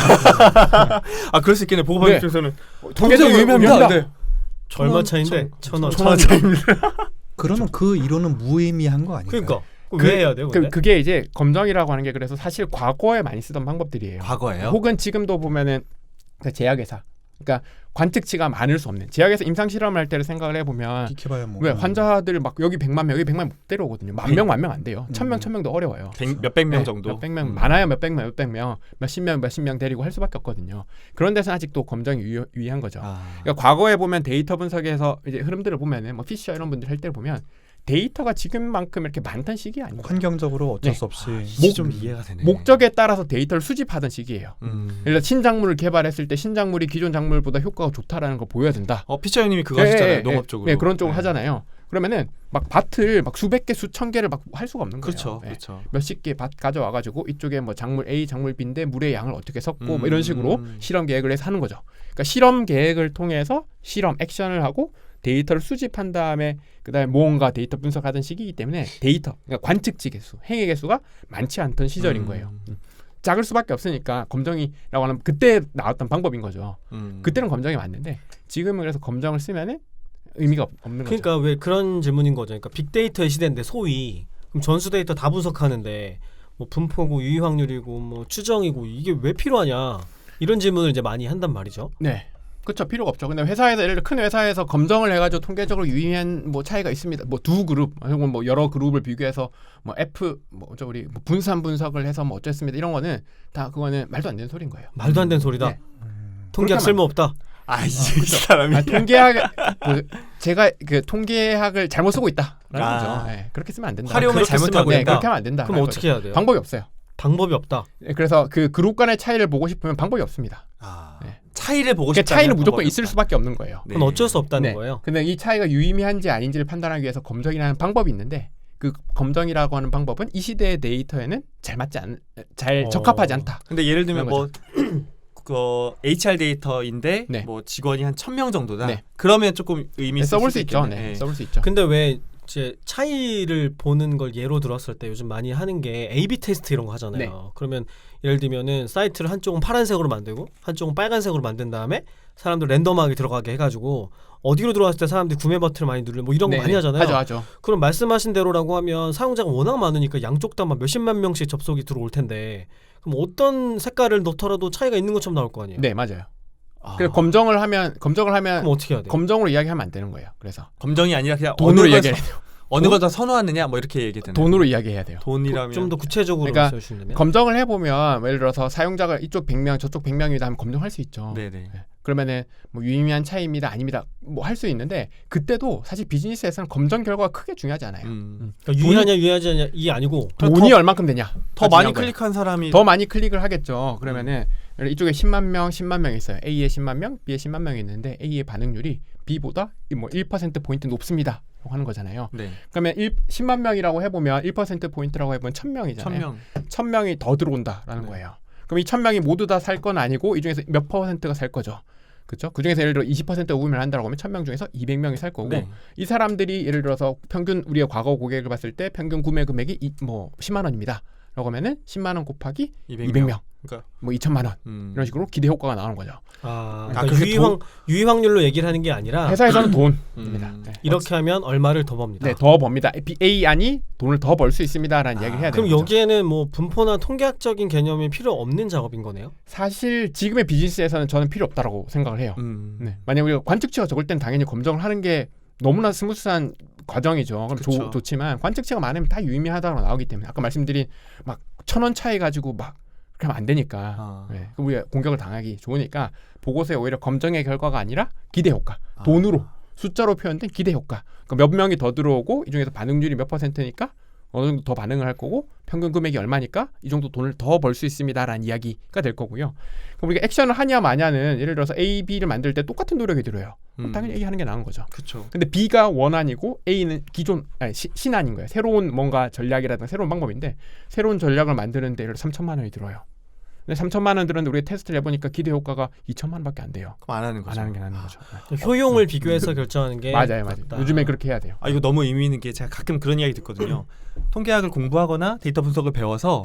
아 그럴 수 있겠네. 보고받는 입장에서는
통계적으로 유의미합니다.
네.
얼마 차인데? 1,000원.
1,000원 차이입니다.
그러면 그 이론은 무의미한 거 아닌가요?
그러니까 왜 해야 돼요? 근데?
그게 이제 검정이라고 하는 게 그래서 사실 과거에 많이 쓰던 방법들이에요.
과거예요?
혹은 지금도 보면은 그 제약회사, 그러니까 관측치가 많을 수 없는 제약회사 임상 실험을 할 때를 생각을 해보면
기켜봐야 뭐.
왜 환자들 막 여기 100만 명, 여기 100만 못 데려오거든요. 만 명 안 돼요. 1,000명도 어려워요.
몇백 명
네,
정도.
몇백 명 많아요. 몇백 명, 몇십 명 데리고 할 수밖에 없거든요. 그런 데서는 아직도 검정이 유의한 거죠.
아.
그러니까 과거에 보면 데이터 분석에서 이제 흐름들을 보면은 뭐 피셔 이런 분들 할 때를 보면 데이터가 지금만큼 이렇게 많던 시기 아니에요.
환경적으로 어쩔
네.
수 없이
이게 좀 이해가 되네.
목적에 따라서 데이터를 수집하던 시기예요.
음.
예를 들어 신작물을 개발했을 때 신작물이 기존 작물보다 효과가 좋다라는 걸 보여야 된다.
피처 형님이 그거 하셨잖아요. 농업적으로.
네, 그런 쪽을
네.
하잖아요. 그러면은 막 밭을 막 수백 개, 수천 개를 막 할 수가 없는 거예요.
그렇죠.
네.
그렇죠.
몇십 개 밭 가져와 가지고 이쪽에 뭐 작물 A, 작물 B인데 물의 양을 어떻게 섞고 뭐 이런 식으로 실험 계획을 해서 하는 거죠. 그러니까 실험 계획을 통해서 실험 액션을 하고 데이터를 수집한 다음에 그다음에 뭔가 데이터 분석하던 시기이기 때문에 데이터, 그러니까 관측지 개수, 행위 개수가 많지 않던 시절인 거예요. 작을 수밖에 없으니까 검정이라고 하는 그때 나왔던 방법인 거죠. 그때는 검정이 맞는데 지금은 그래서 검정을 쓰면은 의미가 없는 거죠.
그러니까 왜 그런 질문인 거죠. 그러니까 빅데이터의 시대인데 소위 그럼 전수 데이터 다 분석하는데 뭐 분포고 유의 확률이고 뭐 추정이고 이게 왜 필요하냐 이런 질문을 이제 많이 한단 말이죠.
네. 그렇죠. 필요가 없죠. 근데 회사에서 예를 들어 큰 회사에서 검정을 해가지고 통계적으로 유의미한 뭐 차이가 있습니다. 뭐 두 그룹 혹은 뭐 여러 그룹을 비교해서 뭐 F 뭐저 우리 뭐 분산 분석을 해서 뭐 어쨌습니다. 이런 거는 다 그거는 말도 안 되는 소리인 거예요.
말도 안 되는 소리다.
네.
통계학
그렇게
쓸모 없다.
이 사람이.
통계학 제가 그 통계학을 잘못 쓰고 있다라는
아.
거죠. 네, 그렇게 쓰면 안 된다.
활용을
그렇게
잘못하고
쓰면
네,
있다.
그렇게 하면 안 된다.
그럼 어떻게 해야 돼요?
방법이 없어요.
방법이 없다.
네, 그래서 그 그룹 간의 차이를 보고 싶으면 방법이 없습니다.
네. 차이를 보고
그러니까
싶다.
차이는 무조건 있을 수밖에 없는 거예요.
그건 어쩔 수 없다는
네.
거예요.
근데 이 차이가 유의미한지 아닌지를 판단하기 위해서 검정이라는 방법이 있는데 그 검정이라고 하는 방법은 이 시대의 데이터에는 잘 적합하지 않다.
근데 예를 들면
그런
뭐 그 HR 데이터인데
네.
뭐 직원이 한 1,000명 정도다.
네.
그러면 조금 의미
네,
있을
써볼
수도
수 있죠.
있겠네.
네, 써볼 수 있죠.
근데 왜 이제 차이를 보는 걸 예로 들었을 때 요즘 많이 하는 게 A/B 테스트 이런 거 하잖아요.
네.
그러면 예를 들면은 사이트를 한쪽은 파란색으로 만들고 한쪽은 빨간색으로 만든 다음에 사람들 랜덤하게 들어가게 해가지고 어디로 들어왔을 때 사람들이 구매 버튼을 많이 누르고 뭐 이런 거 많이 하잖아요.
하죠.
그럼 말씀하신 대로라고 하면 사용자가 워낙 많으니까 양쪽 다 막 몇십만 명씩 접속이 들어올 텐데 그럼 어떤 색깔을 넣더라도 차이가 있는 것처럼 나올 거 아니에요.
네, 맞아요.
아,
그래서 검정을 하면
그럼 어떻게 해야 돼요?
검정으로 이야기하면 안 되는 거예요. 그래서
검정이 아니라 그냥
돈으로
어느 걸
이야기해야 돼요.
어느 걸 더 선호하느냐 뭐 이렇게 얘기 되는.
돈으로 이야기해야 돼요.
돈이라면
좀 더 구체적으로
그러니까
써주시면
검정을 해보면 예를 들어서 사용자가 이쪽 100명 저쪽 100명이다 하면 검정할 수 있죠.
네네.
네. 그러면은 뭐 유의미한 차이입니다 아닙니다 뭐 할 수 있는데 그때도 사실 비즈니스에서는 검정 결과가 크게 중요하지 않아요.
그러니까 유의하냐 유의하지 않냐 이게 아니고
돈이 얼만큼 되냐
더 많이
중요한 거예요.
클릭한 사람이
더 많이 클릭을 하겠죠. 그러면은 이쪽에 10만 명이 있어요. A에 10만 명, B에 10만 명이 있는데 A의 반응률이 B보다 뭐 1% 포인트 높습니다. 하는 거잖아요.
네.
그러면 10만 명이라고 해보면 1% 포인트라고 해보면 1,000명이잖아요.
1,000명.
1,000명이 더 들어온다라는
네.
거예요. 그럼 이 1,000명이 모두 다 살 건 아니고 이 중에서 몇 %가 살 거죠. 그렇죠? 그 중에서 예를 들어 20%가 우위를 한다고 하면 1,000명 중에서 200명이 살 거고
네.
이 사람들이 예를 들어서 평균 우리가 과거 고객을 봤을 때 평균 구매 금액이 10만 원입니다. 라고 하면은 10만 원 곱하기 200명.
그러니까
뭐 2천만 원. 이런 식으로 기대 효과가 나오는 거죠.
그러니까
그렇게
유의 확률로 얘기를 하는 게 아니라
회사에서는 돈입니다. 네.
이렇게 하면 얼마를 더 법니다.
네, 더 법니다. A 안이 돈을 더 벌 수 있습니다라는 이야기를 해야 돼요.
그럼 여기에는 뭐 분포나 통계학적인 개념이 필요 없는 작업인 거네요.
사실 지금의 비즈니스에서는 저는 필요 없다라고 생각을 해요. 네. 만약 우리가 관측치가 적을 때는 당연히 검정을 하는 게 너무나 스무스한 과정이죠. 그럼
그쵸.
좋지만 관측치가 많으면 다 유의미하다고 나오기 때문에 아까 말씀드린 막 1,000원 차이 가지고 막 그렇게 하면 안 되니까. 네. 그럼 우리가 공격을 당하기 좋으니까 보고서에 오히려 검정의 결과가 아니라 기대 효과, 돈으로 숫자로 표현된 기대 효과. 그러니까 몇 명이 더 들어오고 이 중에서 반응률이 몇 %니까 어느 정도 더 반응을 할 거고 평균 금액이 얼마니까 이 정도 돈을 더 벌 수 있습니다라는 이야기가 될 거고요. 그럼 우리가 액션을 하냐 마냐는 예를 들어서 A, B를 만들 때 똑같은 노력이 들어요. 그럼 당연히 A 하는 게 나은 거죠.
그렇죠.
근데 B가 원안이고 A는 기존 신안인 거예요. 새로운 뭔가 전략이라든가 새로운 방법인데 새로운 전략을 만드는데 예를 들어 3천만 원이 들어요. 근데 3천만 원 들었는데 우리가 테스트를 해보니까 기대 효과가 2천만 원밖에 안 돼요.
그럼 안 하는 거죠.
안 하는 게 나은 거죠.
효용을 비교해서 결정하는 게
맞아요.
맞다.
요즘에 그렇게 해야 돼요.
이거 너무 의미 있는 게 제가 가끔 그런 이야기 듣거든요. 통계학을 공부하거나 데이터 분석을 배워서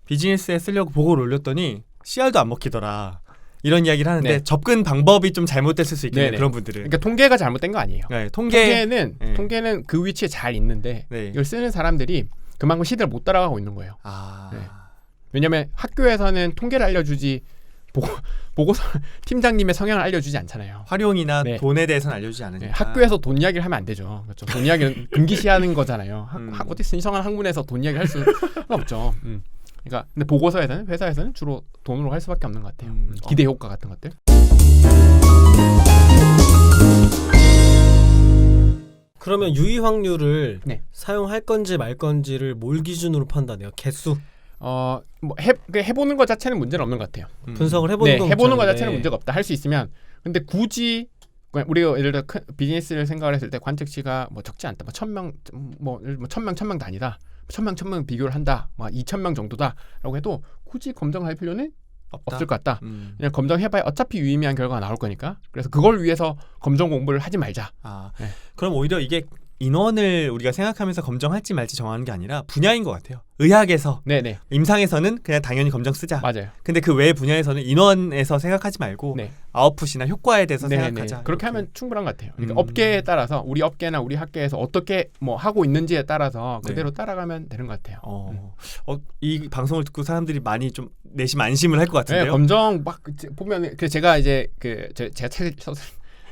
비즈니스에 쓰려고 보고를 올렸더니 CR도 안 먹히더라. 이런 이야기를 하는데
네.
접근 방법이 좀 잘못됐을 수 있겠네요.
네네.
그런 분들은.
그러니까 통계가 잘못된 거 아니에요.
네,
통계는
네.
그 위치에 잘 있는데
네.
이걸 쓰는 사람들이 그만큼 시대를 못 따라가고 있는 거예요. 네. 왜냐하면 학교에서는 통계를 알려주지 보고서 팀장님의 성향을 알려주지 않잖아요.
활용이나
네.
돈에 대해서는 알려주지 않으니까.
네, 학교에서 돈 이야기를 하면 안 되죠. 그렇죠. 돈 이야기는 금기시하는 거잖아요. 어떻게 신성한 학문에서 돈 이야기를 할 수가 없죠. 그러니까 근데 보고서에서는 회사에서는 주로 돈으로 할 수밖에 없는 것 같아요. 기대 효과 같은 것들.
그러면 유의 확률을
네.
사용할 건지 말 건지를 뭘 기준으로 판단해요? 개수
뭐 해보는 것 자체는 문제는 없는 것 같아요.
분석을 해보는 건
해보는 것
괜찮은데.
자체는 문제가 없다. 할 수 있으면. 근데 굳이 우리가 예를 들어 비즈니스를 생각을 했을 때 관측치가 뭐 적지 않다. 뭐 1,000명 뭐 1,000명 단위다. 1,000명 비교를 한다. 뭐 2,000명 정도다라고 해도 굳이 검정할 필요는 없을 것 같다. 그냥 검정해봐야 어차피 유의미한 결과가 나올 거니까. 그래서 그걸 위해서 검정 공부를 하지 말자. 네.
그럼 오히려 이게 인원을 우리가 생각하면서 검정할지 말지 정하는 게 아니라 분야인 것 같아요. 의학에서,
네네.
임상에서는 그냥 당연히 검정 쓰자.
맞아요.
근데 그 외 분야에서는 인원에서 생각하지 말고
네.
아웃풋이나 효과에 대해서
네네.
생각하자.
그렇게
이렇게.
하면 충분한 것 같아요. 그러니까 업계에 따라서 우리 업계나 우리 학계에서 어떻게 뭐 하고 있는지에 따라서 그대로 따라가면 되는 것 같아요.
이 방송을 듣고 사람들이 많이 좀 내심 안심을 할 것 같은데요.
네, 검정 막 보면 제가 이제 제가 책을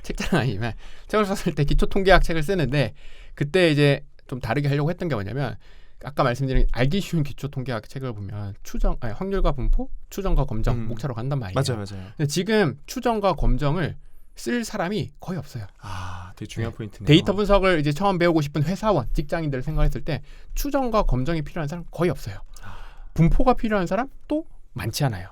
책장 아니면 책을 썼을 때 기초 통계학 책을 쓰는데 그때 이제 좀 다르게 하려고 했던 게 뭐냐면 아까 말씀드린 알기 쉬운 기초 통계학 책을 보면 확률과 분포, 추정과 검정 목차로 간단 말이에요.
맞아요.
근데 지금 추정과 검정을 쓸 사람이 거의 없어요.
되게 중요한 포인트네요.
데이터 분석을 이제 처음 배우고 싶은 회사원, 직장인들을 생각했을 때 추정과 검정이 필요한 사람 거의 없어요. 분포가 필요한 사람 또 많지 않아요.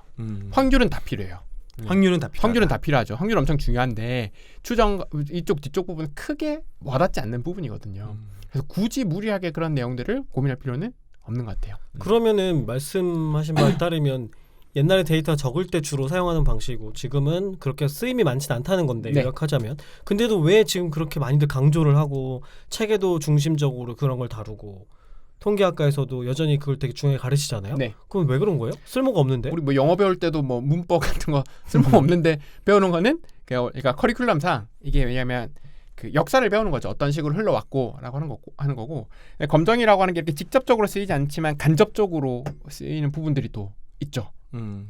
확률은 다 필요해요.
확률은 다 필요하다.
확률은 다 필요하죠. 확률 엄청 중요한데 추정 이쪽 뒤쪽 부분은 크게 와닿지 않는 부분이거든요. 그래서 굳이 무리하게 그런 내용들을 고민할 필요는 없는 것 같아요.
그러면은 말씀하신 바에 따르면 옛날에 데이터 적을 때 주로 사용하는 방식이고 지금은 그렇게 쓰임이 많진 않다는 건데
네.
요약하자면 근데도 왜 지금 그렇게 많이들 강조를 하고 책에도 중심적으로 그런 걸 다루고 통계학과에서도 여전히 그걸 되게 중요하게 가르치잖아요.
네.
그럼 왜 그런 거예요? 쓸모가 없는데.
우리 뭐 영어 배울 때도 뭐 문법 같은 거 쓸모 없는데 배우는 거는 그러니까 커리큘럼상 이게 왜냐하면 그 역사를 배우는 거죠. 어떤 식으로 흘러왔고라고 하는 거고 검정이라고 하는 게 이렇게 직접적으로 쓰이지 않지만 간접적으로 쓰이는 부분들이 또 있죠.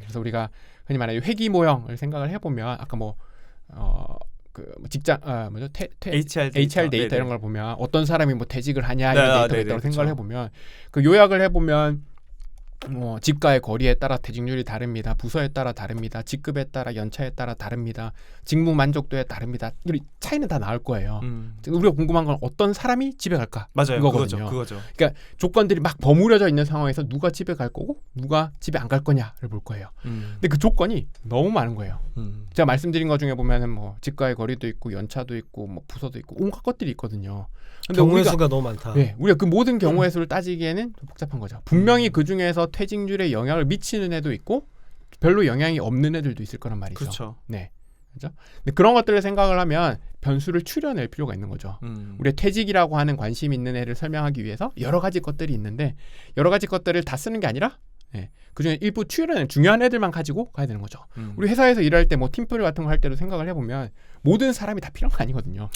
그래서 우리가 흔히 말하는 회귀 모형을 생각을 해보면 아까 직장
HR
데이터
네네.
이런 걸 보면 어떤 사람이 뭐 퇴직을 하냐
네,
이런 데이터가
네네,
있다고 생각을
그렇죠.
해보면 그 요약을 해보면 집과의 거리에 따라 퇴직률이 다릅니다. 부서에 따라 다릅니다. 직급에 따라 연차에 따라 다릅니다. 직무 만족도에 다릅니다. 이 차이는 다 나올 거예요. 우리가 궁금한 건 어떤 사람이 집에 갈까?
맞아요.
이거거든요.
그거죠.
그러니까 조건들이 막 버무려져 있는 상황에서 누가 집에 갈 거고 누가 집에 안 갈 거냐를 볼 거예요. 근데 그 조건이 너무 많은 거예요. 제가 말씀드린 것 중에 보면은 뭐 집과의 거리도 있고 연차도 있고 뭐 부서도 있고 온갖 것들이 있거든요. 근데
경우의 수가 너무 많다.
네, 우리가 그 모든 경우의 수를 따지기에는 좀 복잡한 거죠. 분명히 그 중에서 퇴직률에 영향을 미치는 애도 있고 별로 영향이 없는 애들도 있을 거란 말이죠.
그렇죠.
네, 그렇죠. 근데 그런 것들을 생각을 하면 변수를 추려낼 필요가 있는 거죠. 우리의 퇴직이라고 하는 관심 있는 애를 설명하기 위해서 여러 가지 것들이 있는데 여러 가지 것들을 다 쓰는 게 아니라 그중에 일부 추려낸 중요한 애들만 가지고 가야 되는 거죠. 우리 회사에서 일할 때 뭐 팀플 같은 거 할 때도 생각을 해보면 모든 사람이 다 필요한 거 아니거든요.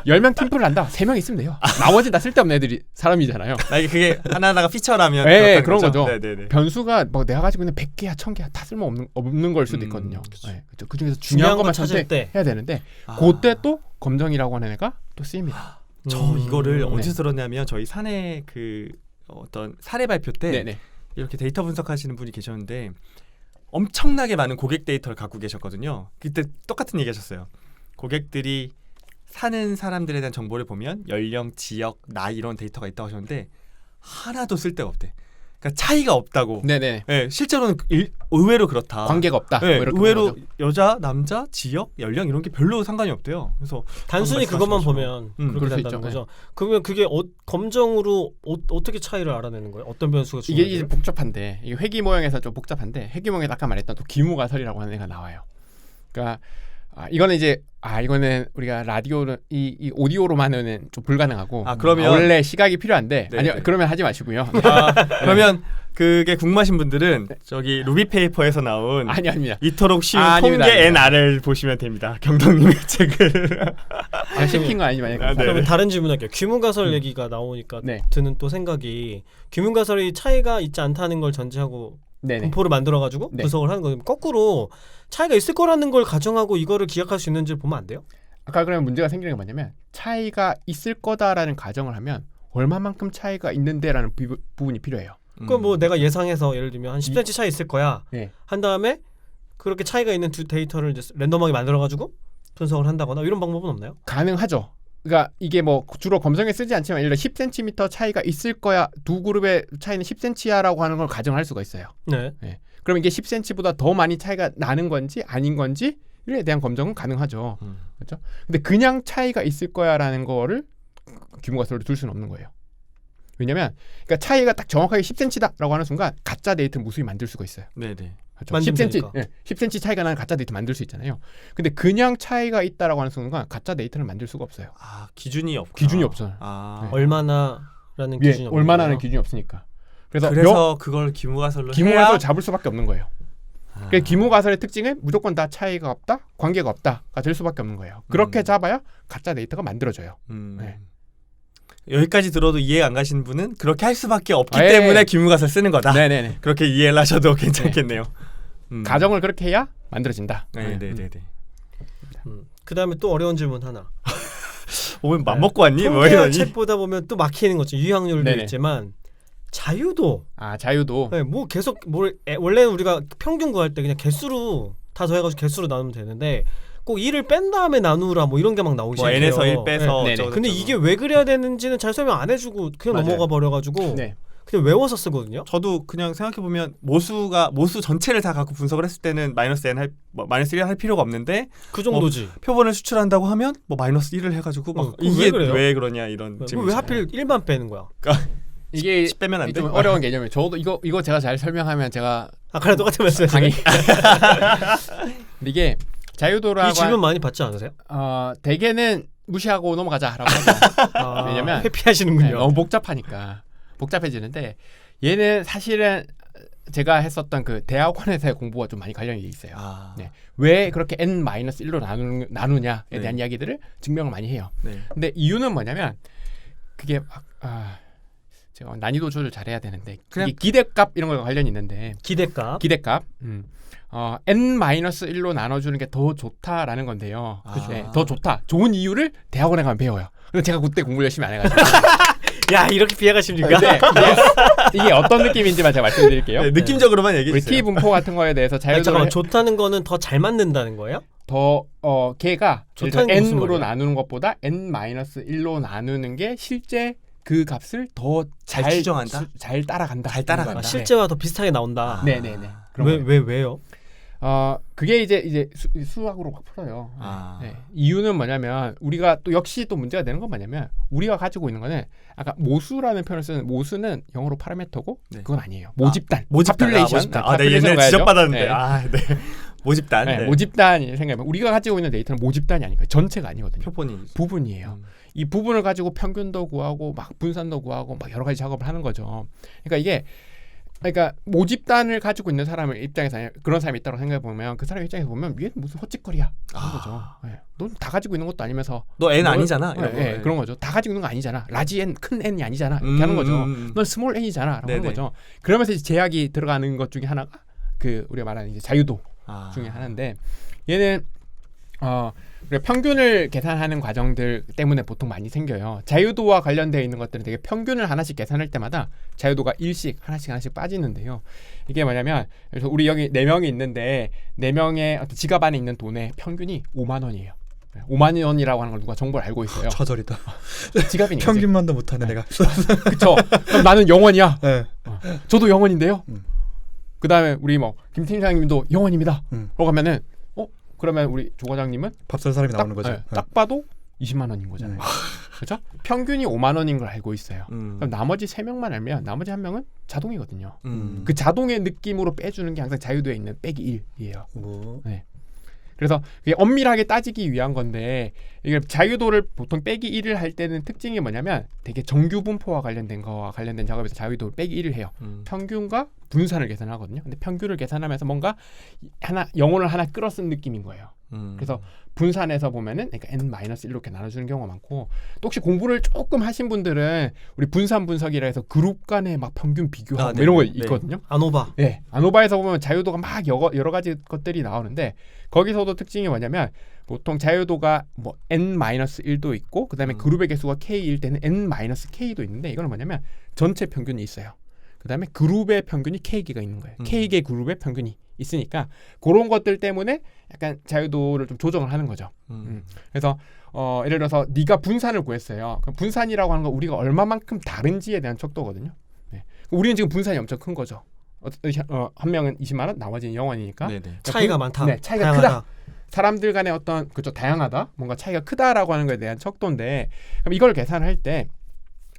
10명 팀플을 한다. 3명 있으면 돼요. 나머지 다 쓸데없는 애들이 사람이잖아요.
만약에 그게 하나하나가 피처라면
네,
그렇다는
그런 거죠.
네네네.
변수가 뭐 내가 가지고 있는 100개야 1000개야 다 쓸모없는 걸 수도 있거든요. 네, 그렇죠. 그중에서 중요한 것만
찾을 때
선택해야 되는데 그때 또 검정이라고 하는 애가 또 쓰입니다.
저 이거를
네.
어디서 들었냐면 저희 사내 그 어떤 사례 발표 때
네네.
이렇게 데이터 분석하시는 분이 계셨는데 엄청나게 많은 고객 데이터를 갖고 계셨거든요. 그때 똑같은 얘기 하셨어요. 고객들이 사는 사람들에 대한 정보를 보면 연령, 지역, 나이 이런 데이터가 있다고 하셨는데 하나도 쓸데가 없대. 그러니까 차이가 없다고.
네네.
네, 실제로는 의외로 그렇다.
관계가 없다.
네,
뭐 이렇게
의외로
보는 거죠.
여자, 남자, 지역, 연령 이런 게 별로 상관이 없대요. 그래서
단순히 그것만
말씀하신
보면
것처럼.
그렇게
그럴 수
된다는
있죠.
거죠. 그러면 그게 검정으로 어떻게 차이를 알아내는 거예요? 어떤 변수가
이게
중요해요?
이제 복잡한데 이게 회귀 모형에서 좀 복잡한데 회귀 모형에 아까 말했던 또 기무가설이라고 하는 애가 나와요. 그러니까 이거는 이제 이거는 우리가 라디오는 이 오디오로만은 좀 불가능하고
그러면
원래 시각이 필요한데
네,
아니요
네.
그러면 하지 마시고요.
그러면 그게 궁금하신 분들은 저기 루비 페이퍼에서 나온
아닙니다.
이토록 쉬운
아닙니다,
통계
아닙니다.
NR을 보시면 됩니다. 경덕님의 책을.
제가 시킨 건 아니지만
네.
그러면 다른 질문할게요. 귀문가설 얘기가 나오니까
네.
드는 또 생각이 귀문가설이 차이가 있지 않다는 걸 전제하고
네네.
분포를 만들어가지고
네.
분석을 하는 거예요. 거꾸로 차이가 있을 거라는 걸 가정하고 이거를 기약할 수 있는지를 보면 안 돼요?
아까 그러면 문제가 생기는 게 뭐냐면 차이가 있을 거다라는 가정을 하면 얼마만큼 차이가 있는데라는 부분이 필요해요.
그럼 뭐 내가 예상해서 예를 들면 한 10cm 차이 있을 거야.
네.
한 다음에 그렇게 차이가 있는 두 데이터를 이제 랜덤하게 만들어가지고 분석을 한다거나 이런 방법은 없나요?
가능하죠. 그러니까 이게 뭐 주로 검정에 쓰지 않지만 예를 들어 10cm 차이가 있을 거야. 두 그룹의 차이는 10cm야라고 하는 걸 가정할 수가 있어요.
네.
그럼 이게 10cm보다 더 많이 차이가 나는 건지 아닌 건지에 대한 검정은 가능하죠. 그렇죠? 근데 그냥 차이가 있을 거야라는 거를 규모가설로 둘 수는 없는 거예요. 왜냐면 그러니까 차이가 딱 정확하게 10cm다라고 하는 순간 가짜 데이터 무수히 만들 수가 있어요.
네네.
그렇죠?
만들면
10cm,
되니까.
10cm 차이가 나는 가짜 데이터 만들 수 있잖아요. 근데 그냥 차이가 있다라고 하는 순간 가짜 데이터를 만들 수가 없어요.
기준이 없고.
기준이 없어요.
네.
얼마나라는 기준이 없는
얼마나는
거예요?
기준이 없으니까. 그래서
그걸 기무가설로
기무가설을
해야
잡을 수밖에 없는 거예요. 그러니까 기무가설의 특징은 무조건 다 차이가 없다, 관계가 없다가 될 수밖에 없는 거예요. 그렇게 잡아야 가짜 데이터가 만들어져요. 네.
여기까지 들어도 이해 안 가시는 분은 그렇게 할 수밖에 없기
예.
때문에 기무가설 쓰는 거다.
네네네.
그렇게 이해를 하셔도 괜찮겠네요.
가정을 그렇게 해야 만들어진다.
네네네.
그 다음에 또 어려운 질문 하나.
오늘 맘먹고 왔니? 뭐
통계학
이러니?
책 보다 보면 또 막히는 거죠. 유효확률도
네네.
있지만 자유도
자유도.
네, 뭐 계속 원래는 우리가 평균 구할 때 그냥 개수로 다 더해가지고 개수로 나누면 되는데 꼭 1을 뺀 다음에 나누라 뭐 이런 게 막 나오기
뭐
시작해요.
n에서 1 빼서
네네.
어쩌고
근데
저쩌고.
이게 왜 그래야 되는지는 잘 설명 안 해주고 그냥
맞아요.
넘어가 버려가지고
네.
그냥 외워서 쓰거든요.
저도 그냥 생각해 보면 모수 전체를 다 갖고 분석을 했을 때는 마이너스 1 할 필요가 없는데
그 정도지.
표본을 수출한다고 하면 뭐 마이너스 1을 해가지고 막
그럼
이게
왜 그래요?
왜 그러냐 이런
왜 하필 1만 빼는 거야?
이게
10 빼면 안 돼?
좀 어려운 개념이에요. 저도 이거 제가 잘 설명하면 제가
아까랑 똑같은 말씀이세요.
강의. 근데 이게 자유도라고
이 질문 많이 받지 않으세요?
대개는 무시하고 넘어가자라고 하죠. 왜냐면
회피하시는군요.
너무 복잡하니까 복잡해지는데 얘는 사실은 제가 했었던 그 대학원에서의 공부가 좀 많이 관련이 있어요. 네. 왜 그렇게 n-1로 나누냐에 대한
네.
이야기들을 증명을 많이 해요.
네.
근데 이유는 뭐냐면 그게 제가 난이도 조절 잘해야 되는데
그냥-
이게 기대값 이런 거가 관련이 있는데
기대값.
기대값 n-1로 나눠주는 게 더 좋다라는 건데요. 네, 더 좋다. 좋은 이유를 대학원에 가면 배워요. 근데 제가 그때 공부를 열심히 안 해가지고
야 이렇게 비하가십니까?
근데 이게 어떤 느낌인지만 제가 말씀드릴게요.
네, 느낌적으로만 얘기해
우리
주세요.
T 분포 같은 거에 대해서
아니,
자유도를
잠깐만 좋다는 거는 더 잘 맞는다는 거예요?
걔가
좋다는 게 무슨
n으로
말이야?
나누는 것보다 n-1로 나누는 게 실제 그 값을 더
잘 추정한다?
잘 따라간다.
잘 따라간다.
실제와 더 비슷하게 나온다.
네네네.
왜요?
그게 이제 수학으로 막 풀어요.
아.
네. 이유는 뭐냐면 우리가 또 역시 또 문제가 되는 건 뭐냐면 우리가 가지고 있는 거는 아까 모수라는 표현을 쓰는 모수는 영어로 파라메터고
네.
그건 아니에요. 모집단.
모집단.
파퓰레이션.
아, 네, 옛날에
가야죠.
지적받았는데.
네.
아, 네. 모집단.
네,
네.
모집단이 생각하면 우리가 가지고 있는 데이터는 모집단이 아니고 전체가 아니거든요.
표본이
부분이에요. 이 부분을 가지고 평균도 구하고 막 분산도 구하고 막 여러 가지 작업을 하는 거죠. 그러니까 모집단을 가지고 있는 사람의 입장에서 그런 사람이 있다고 생각해 보면 그 사람 입장에서 보면 얘는 무슨 헛짓거리야 그런 거죠. 네. 넌 다 가지고 있는 것도 아니면서
너 N 아니잖아.
네,
이런 거.
네, 그런 거죠. 다 가지고 있는 거 아니잖아. 라지 N, 큰 N이 아니잖아. 이렇게 하는 거죠. 넌 스몰 N이잖아라고 하는
네네.
거죠. 그러면서 이제 제약이 들어가는 것 중에 하나가 그 우리가 말하는 이제 자유도 중에 하나인데 얘는 우리가 평균을 계산하는 과정들 때문에 보통 많이 생겨요. 자유도와 관련되어 있는 것들은 되게 평균을 하나씩 계산할 때마다 자유도가 일씩 하나씩 빠지는데요. 이게 뭐냐면 그래서 우리 여기 4명이 있는데 4명의 어떤 지갑 안에 있는 돈의 평균이 5만 원이에요. 5만 원이라고 하는 걸 누가 정보를 알고 있어요.
처절이다.
지갑이니까.
평균만도 못하네 내가.
그쵸. 그럼 나는 0원이야.
네.
저도 0원인데요.
음.
그다음에 우리 뭐 김팀장님도 0원입니다.
음.
그러고 가면은 그러면 우리 조 과장님은
밥 살 사람이 나오는 거죠.
네, 딱 봐도 20만 원인 거잖아요. 그렇죠? 평균이 5만 원인 걸 알고 있어요. 그럼 나머지 3명만 알면 나머지 1명은 자동이거든요. 그 자동의 느낌으로 빼주는 게 항상 자유도에 있는 빼기 1이에요.
뭐.
네. 그래서 그게 엄밀하게 따지기 위한 건데 이게 자유도를 보통 빼기 1을 할 때는 특징이 뭐냐면 되게 정규 분포와 관련된 거와 관련된 작업에서 자유도를 빼기 1을 해요. 평균과 분산을 계산하거든요. 근데 평균을 계산하면서 뭔가 영혼을 하나 끌어쓴 느낌인 거예요. 그래서 분산해서 보면은 그러니까 n-1 이렇게 나눠주는 경우가 많고 또 혹시 공부를 조금 하신 분들은 우리 분산 분석이라 해서 그룹 간의 막 평균 비교하고
네.
이런 거
네.
있거든요.
아노바.
네, 아노바에서 보면 자유도가 막 여러 가지 것들이 나오는데 거기서도 특징이 뭐냐면 보통 자유도가 뭐 n-1도 있고 그다음에 그룹의 개수가 k일 때는 n-k도 있는데 이거는 뭐냐면 전체 평균이 있어요. 그다음에 그룹의 평균이 k개가 있는 거예요. k개 그룹의 평균이 있으니까 그런 것들 때문에 약간 자유도를 좀 조정을 하는 거죠. 그래서 예를 들어서 네가 분산을 구했어요. 그럼 분산이라고 하는 건 우리가 얼마만큼 다른지에 대한 척도거든요. 네. 우리는 지금 분산이 엄청 큰 거죠. 한 명은 20만 원, 나머지는 0원이니까
네네.
차이가 많다.
네, 차이가
다양하다.
크다. 사람들 간의 어떤 그죠 다양하다, 뭔가 차이가 크다라고 하는 것에 대한 척도인데 그럼 이걸 계산할 때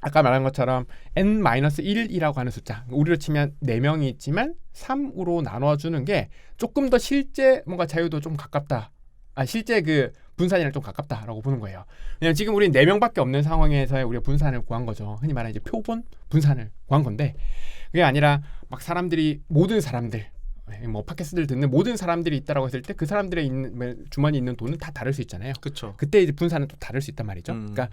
아까 말한 것처럼 n-1이라고 하는 숫자 우리로 치면 4명이 있지만 3으로 나눠주는 게 조금 더 실제 뭔가 자유도 좀 가깝다. 실제 그 분산이랑 좀 가깝다라고 보는 거예요. 왜냐면 지금 우리는 4명밖에 없는 상황에서 우리가 분산을 구한 거죠. 흔히 말하는 이제 표본 분산을 구한 건데 그게 아니라 막 사람들이 모든 사람들 뭐 팟캐스트를 듣는 모든 사람들이 있다라고 했을 때 그 사람들의 있는 주머니 있는 돈은 다 다를 수 있잖아요.
그렇죠.
그때 이제 분산은 또 다를 수 있단 말이죠. 그러니까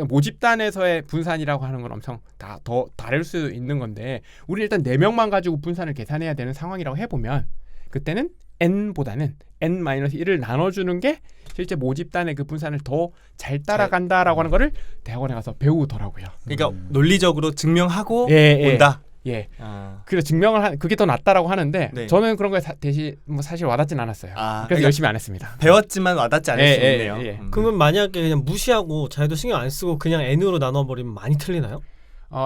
모집단에서의 분산이라고 하는 건 엄청 더 다를 수 있는 건데 우리 일단 4명만 가지고 분산을 계산해야 되는 상황이라고 해보면 그때는 n보다는 n-1을 나눠주는 게 실제 모집단의 그 분산을 더 잘 따라간다라고 하는 거를 대학원에 가서 배우더라고요.
그러니까 논리적으로 증명하고
예.
온다.
예.
아.
그래서 증명을 그게 더 낫다라고 하는데
네.
저는 그런 거에 대신 뭐 사실 와닿진 않았어요. 그래서
그러니까
열심히 안 했습니다.
배웠지만 와닿지 않을 수 있네요.
그러면 만약에 그냥 무시하고 자유도 신경 안 쓰고 그냥 n으로 나눠버리면 많이 틀리나요?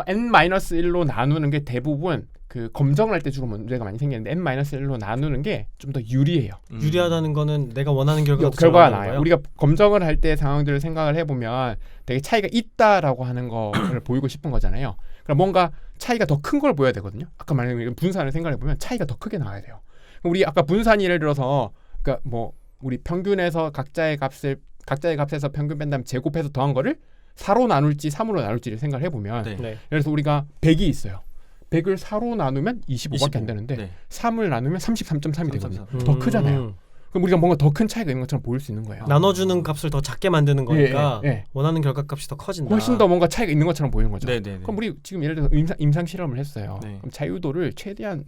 n-1로 나누는 게 대부분 그 검정을 할 때 주로 문제가 많이 생기는데 n-1로 나누는 게 좀 더 유리해요.
유리하다는 거는 내가 원하는 결과가
결과가 나와요. 우리가 검정을 할 때 상황들을 생각을 해보면 되게 차이가 있다라고 하는 거를 보이고 싶은 거잖아요. 그럼 뭔가 차이가 더 큰 걸 보여야 되거든요. 아까 말한 분산을 생각해보면 차이가 더 크게 나와야 돼요. 우리 아까 분산 예를 들어서 그러니까 뭐 우리 평균에서 각자의 값에서 평균 뺀 다음에 제곱해서 더한 거를 4로 나눌지 3으로 나눌지를 생각을 해보면
네.
네.
그래서 우리가 100이 있어요. 100을 4로 나누면 25밖에 안 되는데
네.
3을 나누면 33.3이 되거든요.
33.
더 크잖아요. 그럼 우리가 뭔가 더 큰 차이가 있는 것처럼 보일 수 있는 거예요.
나눠주는 값을 더 작게 만드는 거니까
예.
원하는 결과값이 더 커진다.
훨씬 더 뭔가 차이가 있는 것처럼 보이는 거죠.
네네네.
그럼 우리 지금 예를 들어서 임상 실험을 했어요.
네.
그럼 자유도를 최대한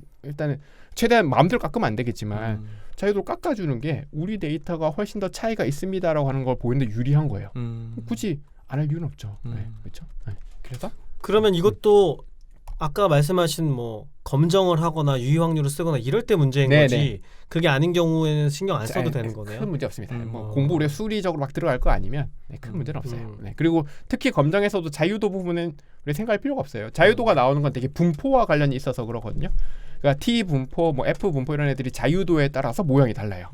마음대로 깎으면 안 되겠지만 자유도를 깎아주는 게 우리 데이터가 훨씬 더 차이가 있습니다라고 하는 걸 보이는데 유리한 거예요. 굳이 안 할 이유는 없죠. 네, 그렇죠. 네. 그래서
그러면 이것도 아까 말씀하신 뭐 검정을 하거나 유의 확률을 쓰거나 이럴 때 문제인
네네.
거지. 그게 아닌 경우에는 신경 안 써도 되는 거네요.
큰 문제 없습니다. 뭐 공부 우리가 수리적으로 막 들어갈 거 아니면 큰 문제는 없어요. 네. 그리고 특히 검정에서도 자유도 부분은 우리 생각할 필요가 없어요. 자유도가 나오는 건 되게 분포와 관련이 있어서 그렇거든요. 그러니까 T 분포, 뭐 F 분포 이런 애들이 자유도에 따라서 모양이 달라요.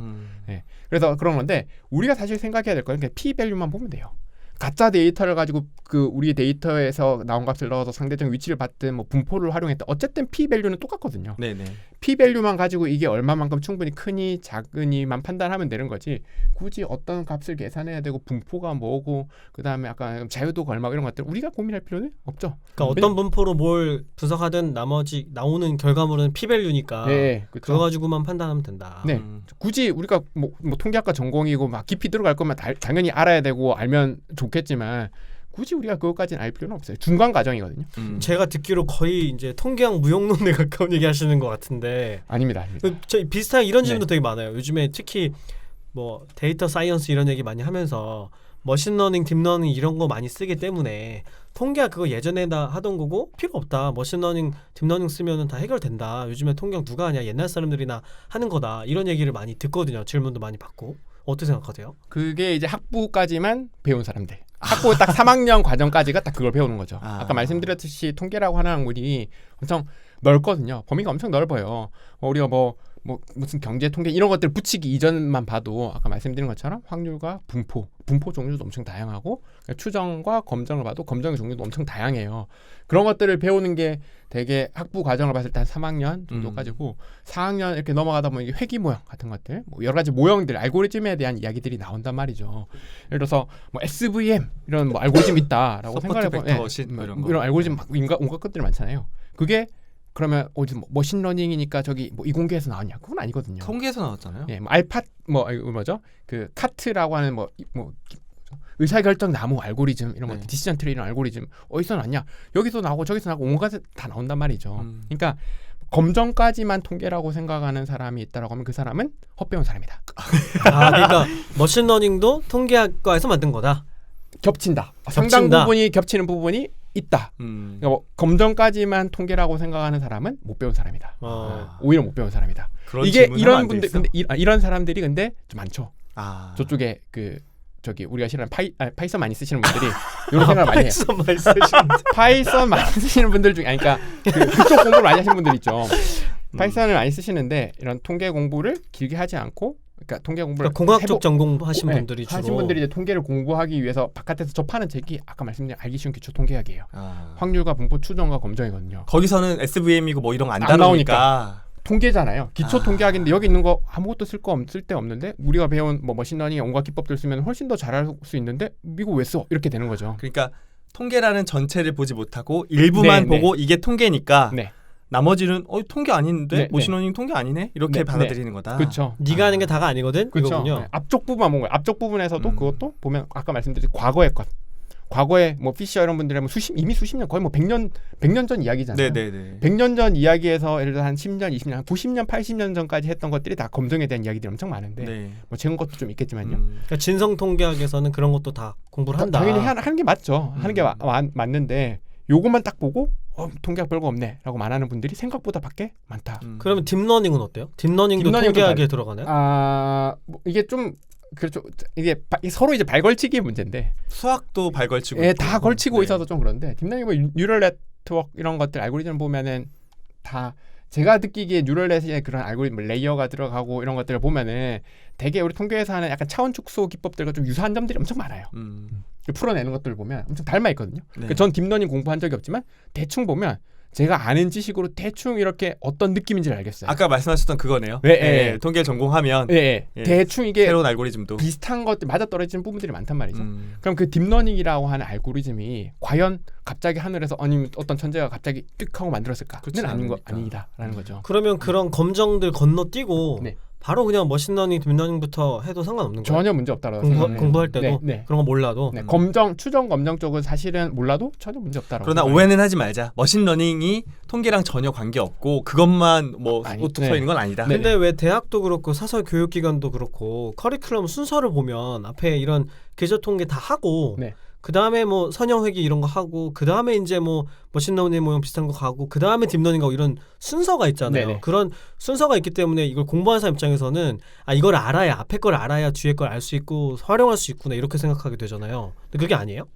그래서 그런 건데 우리가 사실 생각해야 될 거는 그냥 P 밸류만 보면 돼요. 가짜 데이터를 가지고 그 우리 데이터에서 나온 값을 넣어서 상대적 위치를 받든 뭐 분포를 활용했든 어쨌든 P 밸류는 똑같거든요.
네네.
P 밸류만 가지고 이게 얼마만큼 충분히 크니 작으니만 판단하면 되는 거지. 굳이 어떤 값을 계산해야 되고 분포가 뭐고 그다음에 아까 자유도가 얼마 이런 것들 우리가 고민할 필요는 없죠.
그러니까 어떤 분포로 뭘 분석하든 나머지 나오는 결과물은 p-밸류니까
네,
그거
그렇죠.
가지고만 판단하면 된다.
네. 굳이 우리가 뭐 통계학과 전공이고 막 깊이 들어갈 거면 당연히 알아야 되고 알면 좋겠지만 굳이 우리가 그것까지는 알 필요는 없어요. 중간 과정이거든요.
제가 듣기로 거의 이제 통계학 무용론에 가까운 얘기 하시는 것 같은데
아닙니다.
저 비슷한 이런 질문도
네.
되게 많아요. 요즘에 특히 뭐 데이터 사이언스 이런 얘기 많이 하면서 머신러닝, 딥러닝 이런 거 많이 쓰기 때문에 통계학 그거 예전에 다 하던 거고 필요 없다. 머신러닝, 딥러닝 쓰면은 다 해결된다. 요즘에 통계학 누가 하냐? 옛날 사람들이나 하는 거다. 이런 얘기를 많이 듣거든요. 질문도 많이 받고. 어떻게 생각하세요?
그게 이제 학부까지만 배운 사람들. 학부 딱 3학년 과정까지가 딱 그걸 배우는 거죠. 아까 말씀드렸듯이 통계라고 하는 학문이 엄청 넓거든요. 범위가 엄청 넓어요. 우리가 뭐 무슨 경제 통계 이런 것들 붙이기 이전만 봐도 아까 말씀드린 것처럼 확률과 분포 종류도 엄청 다양하고 추정과 검정을 봐도 검정의 종류도 엄청 다양해요. 그런 것들을 배우는 게 되게 학부 과정을 봤을 때 한 3학년 정도까지고 4학년 이렇게 넘어가다 보면 이게 회귀 모형 같은 것들 뭐 여러 가지 모형들 알고리즘에 대한 이야기들이 나온단 말이죠. 예를 들어서 뭐 SVM 이런 뭐 알고리즘 있다라고 생각해 보면 이런 알고리즘 막 온갖 것들이 많잖아요. 그게 그러면 어디 뭐 머신러닝이니까 저기 뭐 이공계에서 나왔냐? 그건 아니거든요.
통계에서 나왔잖아요.
예, 뭐 알파 뭐죠? 그 카트라고 하는 뭐 의사결정 나무 알고리즘 이런 것, 디시전 트리 이런 알고리즘 어디서 나왔냐? 여기서 나오고 저기서 나오고 온갖 다 나온단 말이죠. 그러니까 검정까지만 통계라고 생각하는 사람이 있다라고 하면 그 사람은 헛배운 사람이다.
그러니까 머신러닝도 통계학과에서 만든 거다.
겹친다. 상당 부분이 겹치는 부분이 있다. 그러니까 뭐 검정까지만 통계라고 생각하는 사람은 못 배운 사람이다. 오히려 못 배운 사람이다. 이게 이런 분들 근데 이런 사람들이 근데 좀 많죠. 저쪽에 그 저기 우리가 싫어하는 파이썬 많이 쓰시는 분들이 이런 생각을 많이 해요. 파이썬 많이 쓰시는 분들 중에 그러니까 그쪽 공부를 많이 하시는 분들 있죠. 파이썬을 많이 쓰시는데 이런 통계 공부를 길게 하지 않고 그러니까 통계 공부를
공학 쪽 전공 하신 분들이 주로
하신 분들이 이제 통계를 공부하기 위해서 바깥에서 접하는 책이 아까 말씀드린 알기 쉬운 기초 통계학이에요. 확률과 분포, 추정과 검정이거든요.
거기서는 SVM이고 뭐 이런 거 안
나오니까.
다루니까
통계잖아요. 기초 통계학인데 여기 있는 거 아무것도 쓸 데 없는데 우리가 배운 뭐 머신러닝 온갖 기법들 쓰면 훨씬 더 잘할 수 있는데 이거 왜 써? 이렇게 되는 거죠.
그러니까 통계라는 전체를 보지 못하고 일부만 보고 이게 통계니까 나머지는 통계 아닌데 머신러닝 통계 아니네 이렇게 받아들이는 거다.
그렇죠.
네가 하는 게 다가 아니거든.
그렇죠.
이거군요.
앞쪽 부분만 본 거예요. 앞쪽 부분에서도 그것도 보면 아까 말씀드린 과거의 것. 과거에 뭐 피셔 이런 분들은 이미 수십 년 거의 뭐 100년 전 이야기잖아요.
네네네.
100년 전 이야기에서 예를 들어 한 10년, 20년, 한 90년, 80년 전까지 했던 것들이 다 검정에 대한 이야기들이 엄청 많은데 뭐 재는 것도 좀 있겠지만요.
그러니까 진성 통계학에서는 그런 것도 다 공부를 한다.
당연히 하는 게 맞죠. 하는 게 맞는데 요것만 딱 보고 통계학 별거 없네라고 말하는 분들이 생각보다 밖에 많다.
그러면 딥러닝은 어때요? 딥러닝도 통계학에 들어가나요?
뭐 이게 좀 그렇죠. 이게 서로 이제 발걸치기의 문제인데
수학도 발걸치고
다 걸치고 있어서 좀 그런데 딥러닝 뭐 뉴럴 네트워크 이런 것들 알고리즘 보면은 다 제가 느끼기에 뉴럴 네트워크에 그런 알고리즘 레이어가 들어가고 이런 것들을 보면은 되게 우리 통계에서 하는 약간 차원 축소 기법들과 좀 유사한 점들이 엄청 많아요. 풀어내는 것들을 보면 엄청 닮아 있거든요. 그러니까 전 딥러닝 공부한 적이 없지만 대충 보면 제가 아는 지식으로 대충 이렇게 어떤 느낌인지를 알겠어요.
아까 말씀하셨던 그거네요. 통계 전공하면
대충 이게
새로운 알고리즘도
비슷한 것들 맞아떨어지는 부분들이 많단 말이죠. 그럼 그 딥러닝이라고 하는 알고리즘이 과연 갑자기 하늘에서 아니면 어떤 천재가 갑자기 뜩 하고 만들었을까? 그건 아니다라는 거죠.
그러면 그런 검정들 건너뛰고 바로 그냥 머신러닝, 딥러닝부터 해도 상관없는 거예요?
전혀 문제 없다라고
공부할 때도 그런 거 몰라도
추정 검정 쪽은 사실은 몰라도 전혀 문제 없다라고.
그러나 오해는 하지 말자. 머신러닝이 통계랑 전혀 관계 없고 그것만 뭐 써 있는 건 아니다.
근데 왜 대학도 그렇고 사설 교육기관도 그렇고 커리큘럼 순서를 보면 앞에 이런 계절 통계 다 하고 그 다음에 뭐 선형회계 이런 거 하고 그 다음에 이제 뭐 머신러닝 모형 비슷한 거 가고 그 다음에 딥러닝 가고 이런 순서가 있잖아요. 그런 순서가 있기 때문에 이걸 공부하는 사람 입장에서는 이걸 알아야 앞에 걸 알아야 뒤에 걸 알 수 있고 활용할 수 있구나 이렇게 생각하게 되잖아요. 근데 그게 아니에요?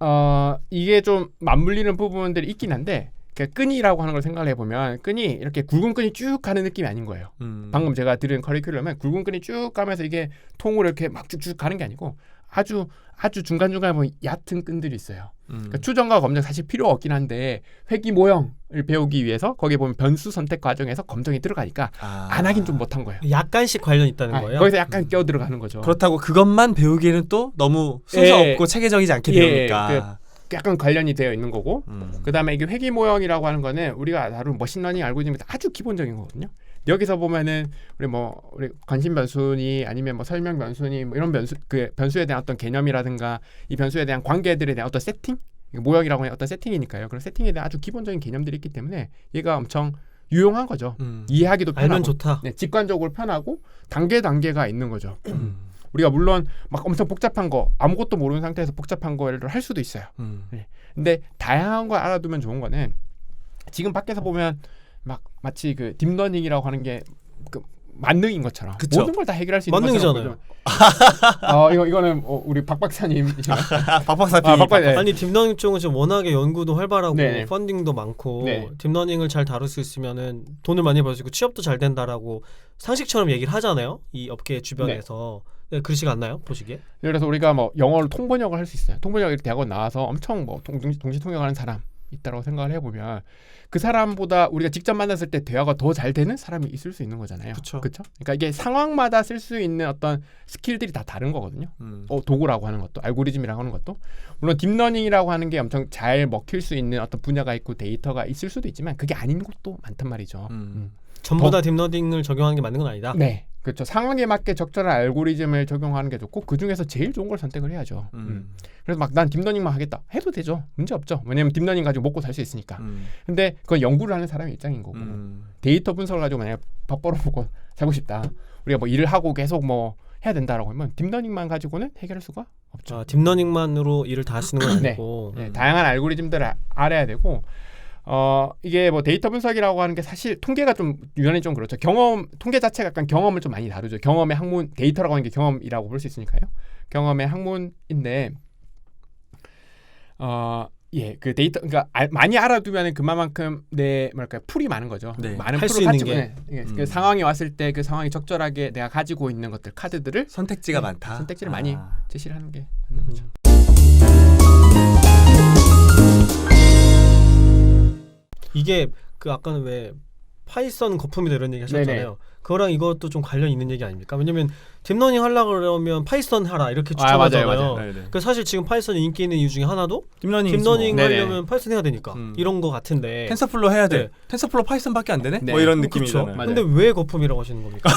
이게 좀 맞물리는 부분들이 있긴 한데 그러니까 끈이라고 하는 걸 생각을 해보면 끈이 이렇게 굵은 끈이 쭉 가는 느낌이 아닌 거예요. 방금 제가 들은 커리큘럼은 굵은 끈이 쭉 가면서 이게 통으로 이렇게 막 쭉쭉 가는 게 아니고 아주 중간중간에 보면 얕은 끈들이 있어요. 그러니까 추정과 검정 사실 필요 없긴 한데 회귀 모형을 배우기 위해서 거기에 보면 변수 선택 과정에서 검정이 들어가니까 안 하긴 좀 못한 거예요.
약간씩 관련 있다는 거예요.
거기서 약간 껴 들어가는 거죠.
그렇다고 그것만 배우기에는 또 너무 순서
예.
없고 체계적이지 않게
예,
배우니까.
약간 관련이 되어 있는 거고 그다음에 이게 회귀 모형이라고 하는 거는 우리가 다룬 머신러닝 알고리즘에서 아주 기본적인 거거든요. 여기서 보면은 우리 관심 변수니 아니면 뭐 설명 변수니 뭐 이런 변수에 대한 어떤 개념이라든가 이 변수에 대한 관계들에 대한 어떤 세팅 모형이라고 하는 어떤 세팅이니까요. 그런 세팅에 대한 아주 기본적인 개념들이 있기 때문에 얘가 엄청 유용한 거죠. 이해하기도 편하고
알면 좋다.
네, 직관적으로 편하고 단계가 있는 거죠. 우리가 물론 막 엄청 복잡한 거 아무것도 모르는 상태에서 복잡한 거를 할 수도 있어요. 네. 근데 다양한 걸 알아두면 좋은 거는 지금 밖에서 보면 막 마치 그 딥러닝이라고 하는 게 그 만능인 것처럼
그쵸.
모든 걸 다 해결할 수 있는
만능이잖아요.
것처럼 이거는 우리 박 박사님
박박사 비.
네.
아니 딥러닝 쪽은 지금 워낙에 연구도 활발하고
네.
펀딩도 많고
네.
딥러닝을 잘 다룰 수 있으면은 돈을 많이 벌 수 있고 취업도 잘 된다라고 상식처럼 얘기를 하잖아요. 이 업계 주변에서. 네, 그러시가 않나요? 보시기에?
그래서 우리가 뭐 영어를 통번역을 할 수 있어요. 통번역 이렇게 대학원 나와서 엄청 뭐 동시 통역하는 사람 있다고 생각을 해보면 그 사람보다 우리가 직접 만났을 때 대화가 더 잘 되는 사람이 있을 수 있는 거잖아요.
그쵸.
그렇죠? 그러니까 이게 상황마다 쓸 수 있는 어떤 스킬들이 다 다른 거거든요. 도구라고 하는 것도 알고리즘이라고 하는 것도 물론 딥러닝이라고 하는 게 엄청 잘 먹힐 수 있는 어떤 분야가 있고 데이터가 있을 수도 있지만 그게 아닌 것도 많단 말이죠.
전부 다 딥러닝을 적용하는 게 맞는 건 아니다.
네, 그렇죠. 상황에 맞게 적절한 알고리즘을 적용하는 게 좋고 그 중에서 제일 좋은 걸 선택을 해야죠. 그래서 막 난 딥러닝만 하겠다 해도 되죠. 문제 없죠. 왜냐면 딥러닝 가지고 먹고 살 수 있으니까. 근데 그건 연구를 하는 사람의 입장인 거고 데이터 분석을 가지고 만약에 밥 벌어먹고 살고 싶다. 우리가 뭐 일을 하고 계속 뭐 해야 된다라고 하면 딥러닝만 가지고는 해결할 수가 없죠.
딥러닝만으로 일을 다 하시는 건 아니고.
네, 다양한 알고리즘들을 알아야 되고 이게 뭐 데이터 분석이라고 하는 게 사실 통계가 좀 유연히 좀 그렇죠. 통계 자체가 약간 경험을 좀 많이 다루죠. 경험의 학문, 데이터라고 하는 게 경험이라고 볼 수 있으니까요. 경험의 학문인데 그 데이터 그러니까 많이 알아두면 그만큼 풀이 많은 거죠.
네.
많은
할수
풀을
있는
가지고 그 상황이 왔을 때 그 상황이 적절하게 내가 가지고 있는 것들 카드들을
선택지가 많다.
선택지를 많이 제시를 하는 게 맞는 거죠.
이게 그 아까는 왜 파이썬 거품이다 이런 얘기 하셨잖아요.
네네.
그거랑 이것도 좀 관련 있는 얘기 아닙니까? 왜냐면 딥러닝 하려고 그러면 파이썬 하라 이렇게
맞아요,
추천하잖아요.
맞아요. 네네.
그 사실 지금 파이썬이 인기 있는 이유 중에 하나도
딥러닝
딥러닝
네네.
하려면 파이썬 해야 되니까 이런 거 같은데.
텐서플로 해야 돼.
네.
텐서플로 파이썬밖에 안 되네.
네.
뭐 이런
그쵸?
느낌이잖아요.
맞아요.
근데 왜 거품이라고 하시는 겁니까?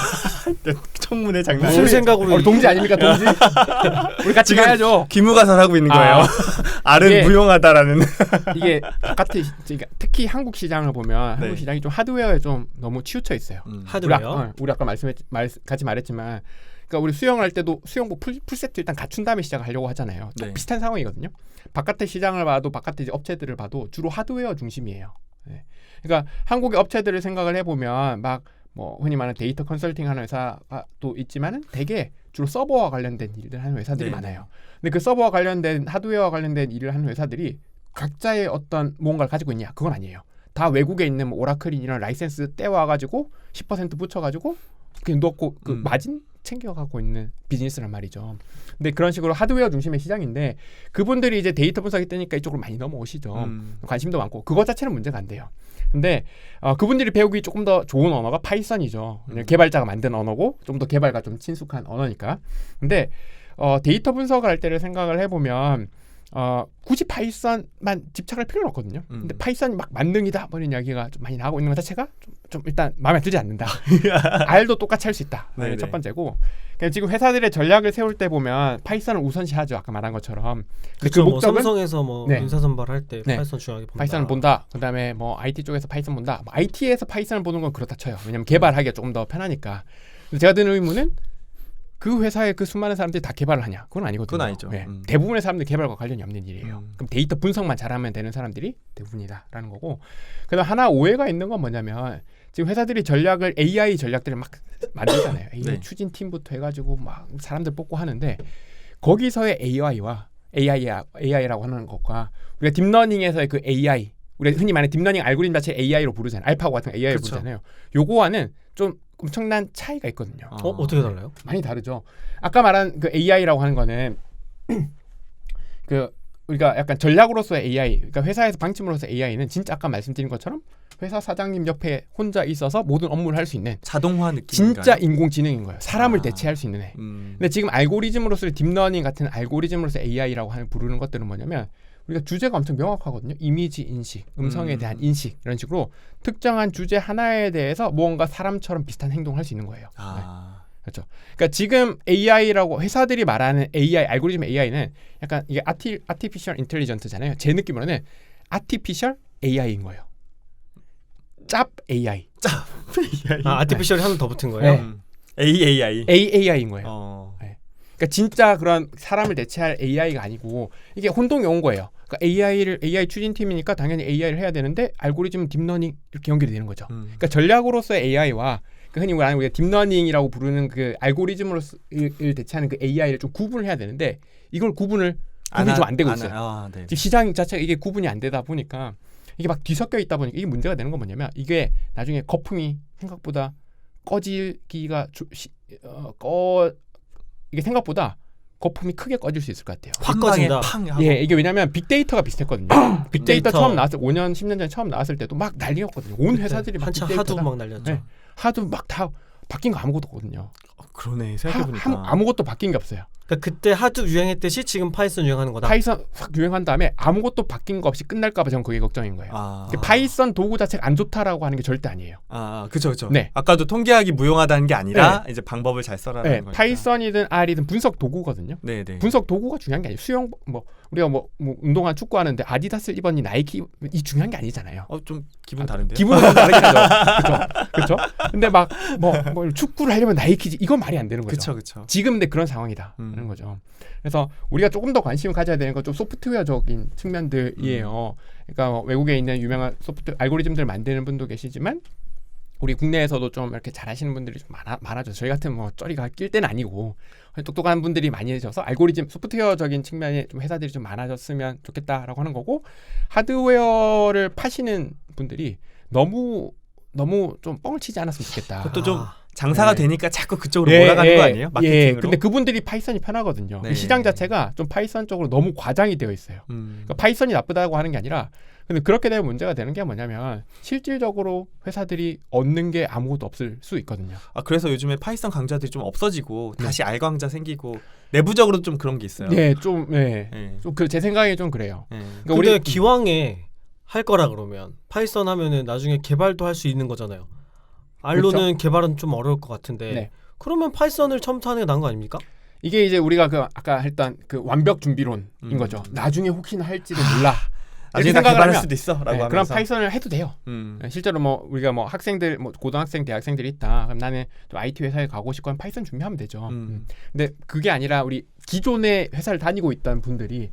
청문회 장난.
무슨 생각으로
우리 동지 아닙니까 동지? 우리 같이
지금
가야죠.
기무가설하고 있는 거예요. 알은
이게-
무용하다라는.
이게 바깥에 특히 한국 시장을 보면
네.
한국 시장이 좀 하드웨어에 좀 너무 치우쳐 있어요.
하드웨어?
우리 아까 같이 말했지만, 그러니까 우리 수영을 할 때도 수영복 풀세트 일단 갖춘 다음에 시작을 하려고 하잖아요.
네.
비슷한 상황이거든요. 바깥의 시장을 봐도 바깥의 이제 업체들을 봐도 주로 하드웨어 중심이에요. 네. 그러니까 한국의 업체들을 생각을 해보면 막 뭐 흔히 말하는 데이터 컨설팅 하는 회사가 또 있지만은 대개 주로 서버와 관련된 일을 하는 회사들이
네.
많아요. 근데 그 서버와 관련된 하드웨어와 관련된 일을 하는 회사들이 각자의 어떤 뭔가를 가지고 있냐? 그건 아니에요. 다 외국에 있는 뭐 오라클이나 라이센스 떼와가지고 10% 붙여가지고 그냥 넣고 그 마진 챙겨가고 있는 비즈니스란 말이죠. 근데 그런 식으로 하드웨어 중심의 시장인데 그분들이 이제 데이터 분석이 뜨니까 이쪽으로 많이 넘어오시죠. 관심도 많고 그것 자체는 문제가 안 돼요. 근데 그분들이 배우기 조금 더 좋은 언어가 파이썬이죠. 개발자가 만든 언어고 좀 더 개발과 좀 친숙한 언어니까. 근데 데이터 분석을 할 때를 생각을 해보면 굳이 파이썬만 집착할 필요는 없거든요. 근데 파이썬이 막 만능이다 뭐 이런 이야기가 좀 많이 나오고 있는 것 자체가 좀 일단 마음에 들지 않는다. R도 똑같이 할 수 있다.
네네.
첫 번째고 그러니까 지금 회사들의 전략을 세울 때 보면 파이썬을 우선시하죠. 아까 말한 것처럼. 근데
그쵸,
그
뭐
목적은
삼성에서 뭐
네.
인사선발할 때
네.
파이썬 중요하게 본다.
파이썬을 본다. 그다음에 뭐 IT 쪽에서 파이썬 본다. 뭐 IT에서 파이썬을 보는 건 그렇다 쳐요. 왜냐면 개발하기가 조금 더 편하니까. 근데 제가 드는 의문은 그 회사의 그 수많은 사람들이 다 개발을 하냐? 그건 아니거든요.
그건 아니죠.
네. 대부분의 사람들이 개발과 관련이 없는 일이에요. 그럼 데이터 분석만 잘하면 되는 사람들이 대부분이다라는 거고. 그다음 하나 오해가 있는 건 뭐냐면 지금 회사들이 전략을 AI 전략들을 막 만들잖아요. AI
네.
추진 팀부터 해가지고 막 사람들 뽑고 하는데 거기서의 AI라고 하는 것과 우리가 딥러닝에서의 그 AI 우리가 흔히 말하는 딥러닝 알고리즘 자체 AI로 부르잖아요. 알파고 같은 거 AI로
그쵸.
부르잖아요. 요거와는 좀 엄청난 차이가 있거든요.
어떻게 달라요?
많이 다르죠. 아까 말한 그 AI라고 하는 거는 그 우리가 약간 전략으로서의 AI, 그러니까 회사에서 방침으로서 AI는 진짜 아까 말씀드린 것처럼 회사 사장님 옆에 혼자 있어서 모든 업무를 할 수 있는
자동화 느낌.
진짜 인공지능인 거예요. 사람을
아.
대체할 수 있는 애. 근데 지금 알고리즘으로서의 딥러닝 같은 알고리즘으로서 AI라고 하는 부르는 것들은 뭐냐면 우리가 주제가 엄청 명확하거든요. 이미지 인식, 음성에 대한 인식 이런 식으로 특정한 주제 하나에 대해서 무언가 사람처럼 비슷한 행동을 할 수 있는 거예요. 네. 그렇죠. 그러니까 지금 AI라고 회사들이 말하는 AI 알고리즘 AI는 약간 이게 아티피셜 인텔리전트잖아요. 제 느낌으로는 아티피셜 AI인 거예요. 짭 AI.
아티피셜이 하나 더 붙은 거예요?
네.
AAI.
AI인 거예요. 그러니까 진짜 그런 사람을 대체할 AI가 아니고 이게 혼동이 온 거예요. 그러니까 AI 추진팀이니까 당연히 AI를 해야 되는데 알고리즘은 딥러닝 이렇게 연결이 되는 거죠. 그러니까 전략으로서의 AI와 흔히 우리가 딥러닝이라고 부르는 그 알고리즘을 대체하는 그 AI를 좀 구분을 해야 되는데 이걸 구분이 좀 안 되고 있어요.
네.
지금 시장 자체가 이게 구분이 안 되다 보니까 이게 막 뒤섞여 있다 보니까 이게 문제가 되는 건 뭐냐면 이게 나중에 거품이 생각보다 꺼지기가 이게 생각보다 거품이 크게 꺼질 수 있을 것 같아요.
확 꺼진다.
팡 하고.
예, 이게 왜냐면 빅데이터가 비슷했거든요. 빅데이터
빅데이터.
처음 나왔을 5년, 10년 전에 처음 나왔을 때도 막 난리였거든요. 온 회사들이 막
한참
빅데이터다.
하도 막 날렸죠.
네. 하도 막 다 바뀐 거 아무것도 없거든요.
그러네. 생각해보니까.
아무것도 바뀐 게 없어요.
그러니까 그때 하도 유행했듯이 지금 파이썬 유행하는 거다.
파이썬 확 유행한 다음에 아무것도 바뀐 거 없이 끝날까 봐 저는 그게 걱정인 거예요. 파이썬 도구 자체가 안 좋다라고 하는 게 절대 아니에요.
그렇죠.
네.
아까도 통계학이 무용하다는 게 아니라 이제 방법을 잘 써라라는
네,
거니까.
파이썬이든 R이든 분석 도구거든요.
네.
분석 도구가 중요한 게 아니에요. 수영 우리가 운동화 축구 하는데 아디다스 입었니 나이키 이 중요한 게 아니잖아요.
좀 기분 다른데요?
기분은 좀 다르긴 하죠. 그렇죠. 근데 막 뭐 축구를 하려면 나이키지 이건 말이 안 되는 거죠.
그렇죠.
지금 근데 그런 상황이다라는 거죠. 그래서 우리가 조금 더 관심을 가져야 되는 건 좀 소프트웨어적인 측면들이에요. 그러니까 외국에 있는 유명한 소프트 알고리즘들 만드는 분도 계시지만 우리 국내에서도 좀 이렇게 잘하시는 분들이 좀 많아져. 저희 같은 쩌리가 낄 때는 아니고 똑똑한 분들이 많이 해져서 알고리즘 소프트웨어적인 측면에 좀 회사들이 좀 많아졌으면 좋겠다라고 하는 거고 하드웨어를 파시는 분들이 너무 좀 뻥을 치지 않았으면 좋겠다.
그것도 좀 장사가
네.
되니까 자꾸 그쪽으로 몰아가는 거 아니에요? 마케팅으로.
근데 그분들이 파이썬이 편하거든요.
네.
시장 자체가 좀 파이썬 쪽으로 너무 과장이 되어 있어요. 그러니까 파이썬이 나쁘다고 하는 게 아니라 근데 그렇게 되면 문제가 되는 게 뭐냐면 실질적으로 회사들이 얻는 게 아무것도 없을 수 있거든요.
그래서 요즘에 파이썬 강좌들이 좀 없어지고 다시 R 강좌 생기고 내부적으로 좀 그런 게 있어요.
좀 제 생각에 좀 그래요.
그러니까 근데 기왕에 할 거라 그러면 파이썬 하면은 나중에 개발도 할 수 있는 거잖아요. R로는
그렇죠?
개발은 좀 어려울 것 같은데
네.
그러면 파이썬을 처음부터 하는 게 나은 거 아닙니까?
이게 이제 우리가 아까 했던 그 완벽 준비론인 거죠. 나중에 혹시나 할지도 몰라.
나중에 다 개발할 수도 있어라고 하면서.
그럼 파이썬을 해도 돼요. 실제로 우리가 학생들 고등학생 대학생들이 있다. 그럼 나는 좀 IT 회사에 가고 싶고 하면 파이썬 준비하면 되죠. 근데 그게 아니라 우리 기존의 회사를 다니고 있던 분들이